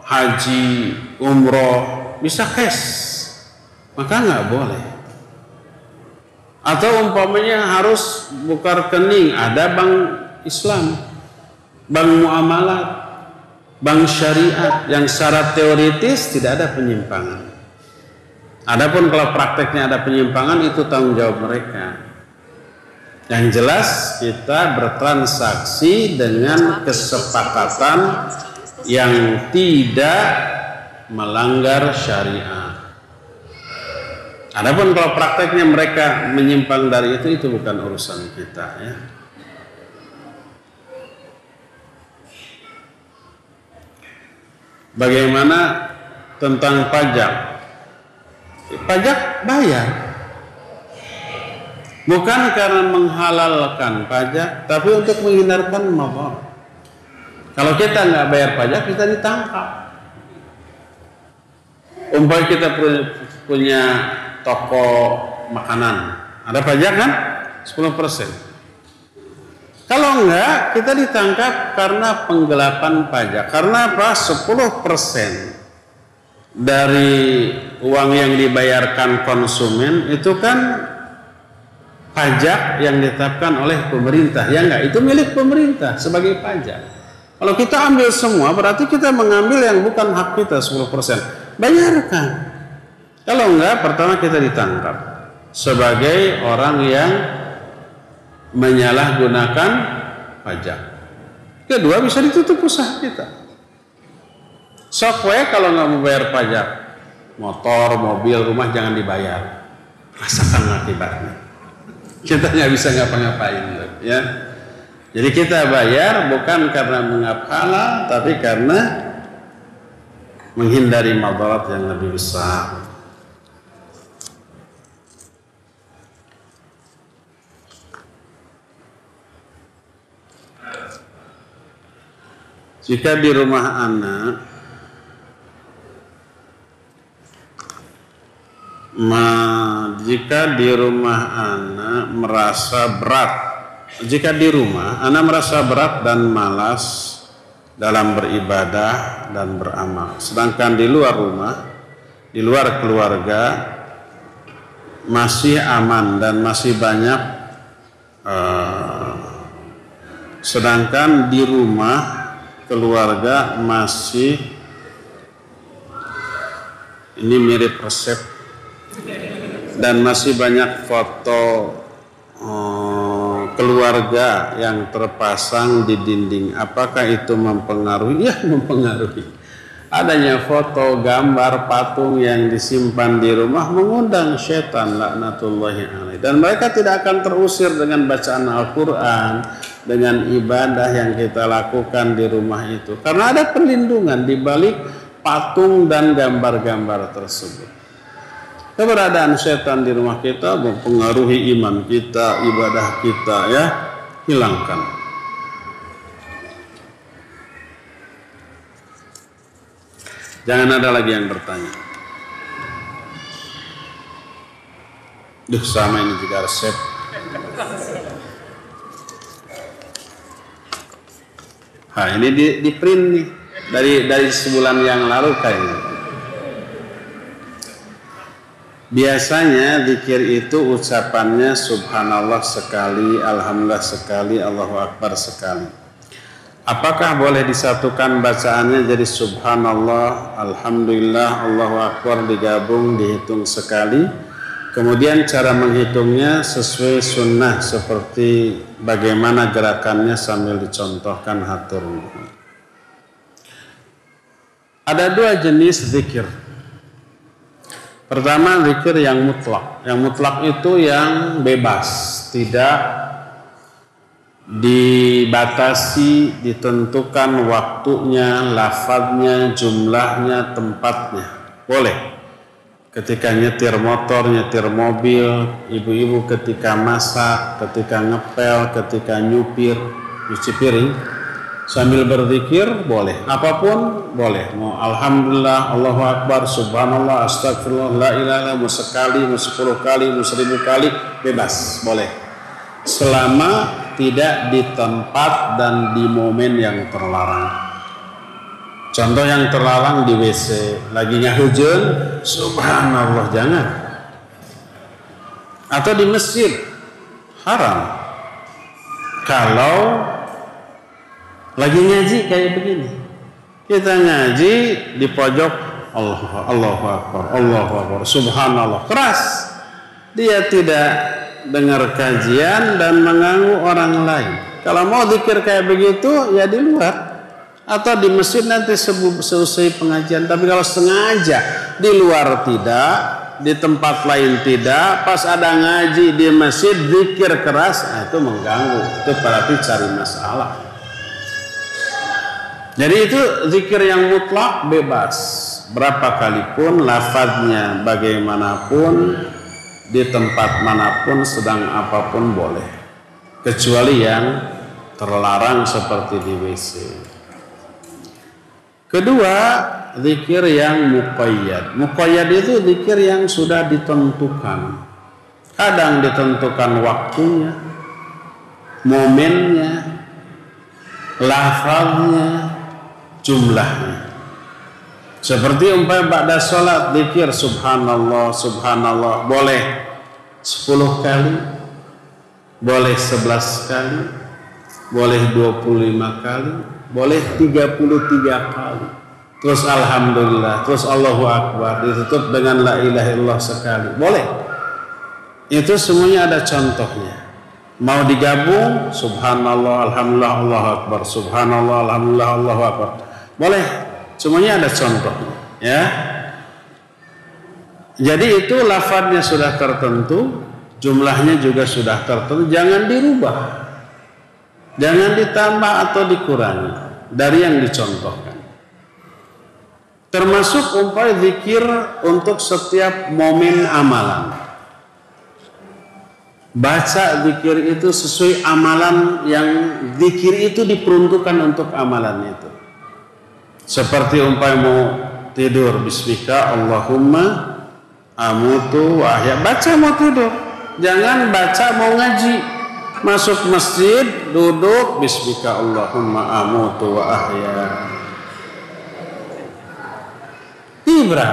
haji, umroh, bisa cash, maka nggak boleh. Atau umpamanya harus buka rekening, ada bank Islam, bank muamalat, bank syariat yang secara teoritis tidak ada penyimpangan. Adapun kalau prakteknya ada penyimpangan, itu tanggung jawab mereka. Yang jelas kita bertransaksi dengan kesepakatan yang tidak melanggar syariat. Adapun kalau prakteknya mereka menyimpang dari itu bukan urusan kita, ya. Bagaimana tentang pajak? Pajak bayar. Bukan karena menghalalkan pajak, tapi untuk menghindarkan madarat. Kalau kita nggak bayar pajak, kita ditangkap. Umpamanya kita punya toko makanan, ada pajak kan? 10%. Kalau enggak, kita ditangkap karena penggelapan pajak. Karena apa? 10% dari uang yang dibayarkan konsumen itu kan pajak yang ditetapkan oleh pemerintah. Ya enggak, itu milik pemerintah sebagai pajak. Kalau kita ambil semua berarti kita mengambil yang bukan hak kita 10%. Bayarkan. Kalau enggak, pertama kita ditangkap sebagai orang yang menyalahgunakan pajak. Kedua, bisa ditutup usaha kita. Sok we kalau nggak mau bayar pajak, motor, mobil, rumah jangan dibayar. Rasakan akibatnya. Kita nggak bisa ngapa-ngapain, ya. Jadi kita bayar bukan karena menganggap halal, tapi karena menghindari madarat yang lebih besar. Jika di rumah anak merasa berat, jika di rumah anak merasa berat dan malas dalam beribadah dan beramal, sedangkan di luar rumah, di luar keluarga masih aman dan masih banyak, sedangkan di rumah keluarga masih, ini mirip resep, dan masih banyak foto keluarga yang terpasang di dinding. Apakah itu mempengaruhi? Ya, mempengaruhi. Adanya foto, gambar, patung yang disimpan di rumah mengundang syaitan laknatullahi alaih. Dan mereka tidak akan terusir dengan bacaan Al-Quran, dengan ibadah yang kita lakukan di rumah itu. Karena ada perlindungan di balik patung dan gambar-gambar tersebut. Keberadaan syaitan di rumah kita mempengaruhi iman kita, ibadah kita, ya. Hilangkan. Jangan ada lagi yang bertanya. Duh, sama ini juga resep. Nah, ini di print nih dari sebulan yang lalu kayaknya. Biasanya zikir itu ucapannya subhanallah sekali, alhamdulillah sekali, Allahu akbar sekali. Apakah boleh disatukan bacaannya jadi subhanallah, alhamdulillah, Allahu akbar digabung dihitung sekali? Kemudian cara menghitungnya sesuai sunnah seperti bagaimana gerakannya sambil dicontohkan hatur nuhun. Ada dua jenis zikir. Pertama, zikir yang mutlak. Yang mutlak itu yang bebas, tidak dibatasi, ditentukan waktunya, lafadznya, jumlahnya, tempatnya. Boleh. Ketika nyetir motor, nyetir mobil, ibu-ibu ketika masak, ketika ngepel, ketika nyupir, cuci piring, sambil berzikir boleh. Apapun boleh. Mau alhamdulillah, Allahu akbar, subhanallah, astagfirullah, la ilaha illallah, mau sekali, mau 10 kali, mau 1000 kali, bebas, boleh. Selama tidak di tempat dan di momen yang terlarang. Contoh yang terlarang di WC, lagi hujan, subhanallah, jangan. Atau di masjid, haram. Kalau lagi ngaji kayak begini, kita ngaji di pojok, Allahu akbar, Allahu akbar, subhanallah, keras. Dia tidak dengar kajian dan mengganggu orang lain. Kalau mau zikir kayak begitu ya di luar atau di masjid nanti selesai pengajian. Tapi kalau sengaja di luar tidak, di tempat lain tidak, pas ada ngaji di masjid zikir keras, itu mengganggu. Itu berarti cari masalah. Jadi itu zikir yang mutlak, bebas. Berapa kalipun, lafadznya bagaimanapun, di tempat manapun, sedang apapun boleh, kecuali yang terlarang seperti di WC. Kedua, zikir yang muqayyad. Muqayyad itu zikir yang sudah ditentukan. Kadang ditentukan waktunya, momennya, lafaznya, jumlahnya. Seperti umpamanya ba'da sholat zikir subhanallah, subhanallah, boleh 10 kali, boleh 11 kali, boleh 25 kali, boleh 33 kali. Terus alhamdulillah, terus Allahu Akbar, ditutup dengan la ilaha illallah sekali. Boleh. Itu semuanya ada contohnya. Mau digabung, subhanallah, alhamdulillah, Allahu Akbar, subhanallah, alhamdulillah, Allahu Akbar. Boleh. Semuanya ada contohnya, ya. Jadi itu lafadznya sudah tertentu, jumlahnya juga sudah tertentu, jangan dirubah. Jangan ditambah atau dikurangi dari yang dicontohkan. Termasuk umpamanya zikir untuk setiap momen amalan. Baca zikir itu sesuai amalan yang zikir itu diperuntukkan untuk amalan itu. Seperti umpamanya mau tidur, bismika Allahumma amutu wa ahya. Baca mau tidur. Jangan baca mau ngaji. Masuk masjid, duduk, bismika Allahumma amutu wa ahya. Tiba.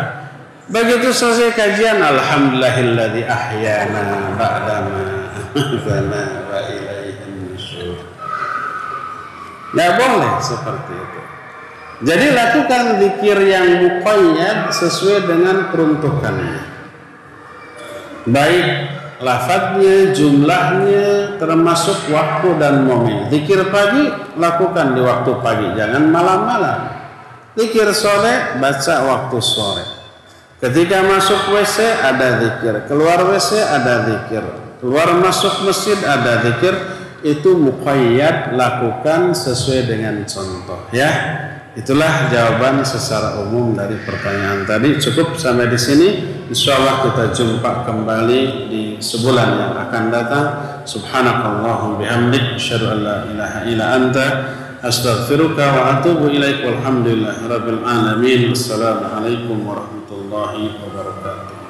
Begitu selesai kajian, alhamdulillahilladzi ahyana ba'dama amatana wa ilaihin nusyur. Tidak boleh seperti itu. Jadi lakukan zikir yang muqayyad sesuai dengan peruntukannya. Baik lafadznya, jumlahnya, termasuk waktu dan momen. Zikir pagi lakukan di waktu pagi, jangan malam-malam. Zikir sore baca waktu sore. Ketika masuk WC ada zikir, keluar WC ada zikir, keluar masuk masjid ada zikir. Itu muqayyad, lakukan sesuai dengan contoh, ya. Itulah jawaban secara umum dari pertanyaan tadi. Cukup sampai di sini. Insyaallah kita jumpa kembali di sebulan yang akan datang. Subhanakallahumma bihamdik, asyhadu an la ilaha illa anta, astaghfiruka wa atubu ilaik. Walhamdulillahirabbil alamin. Wassalamualaikum warahmatullahi wabarakatuh.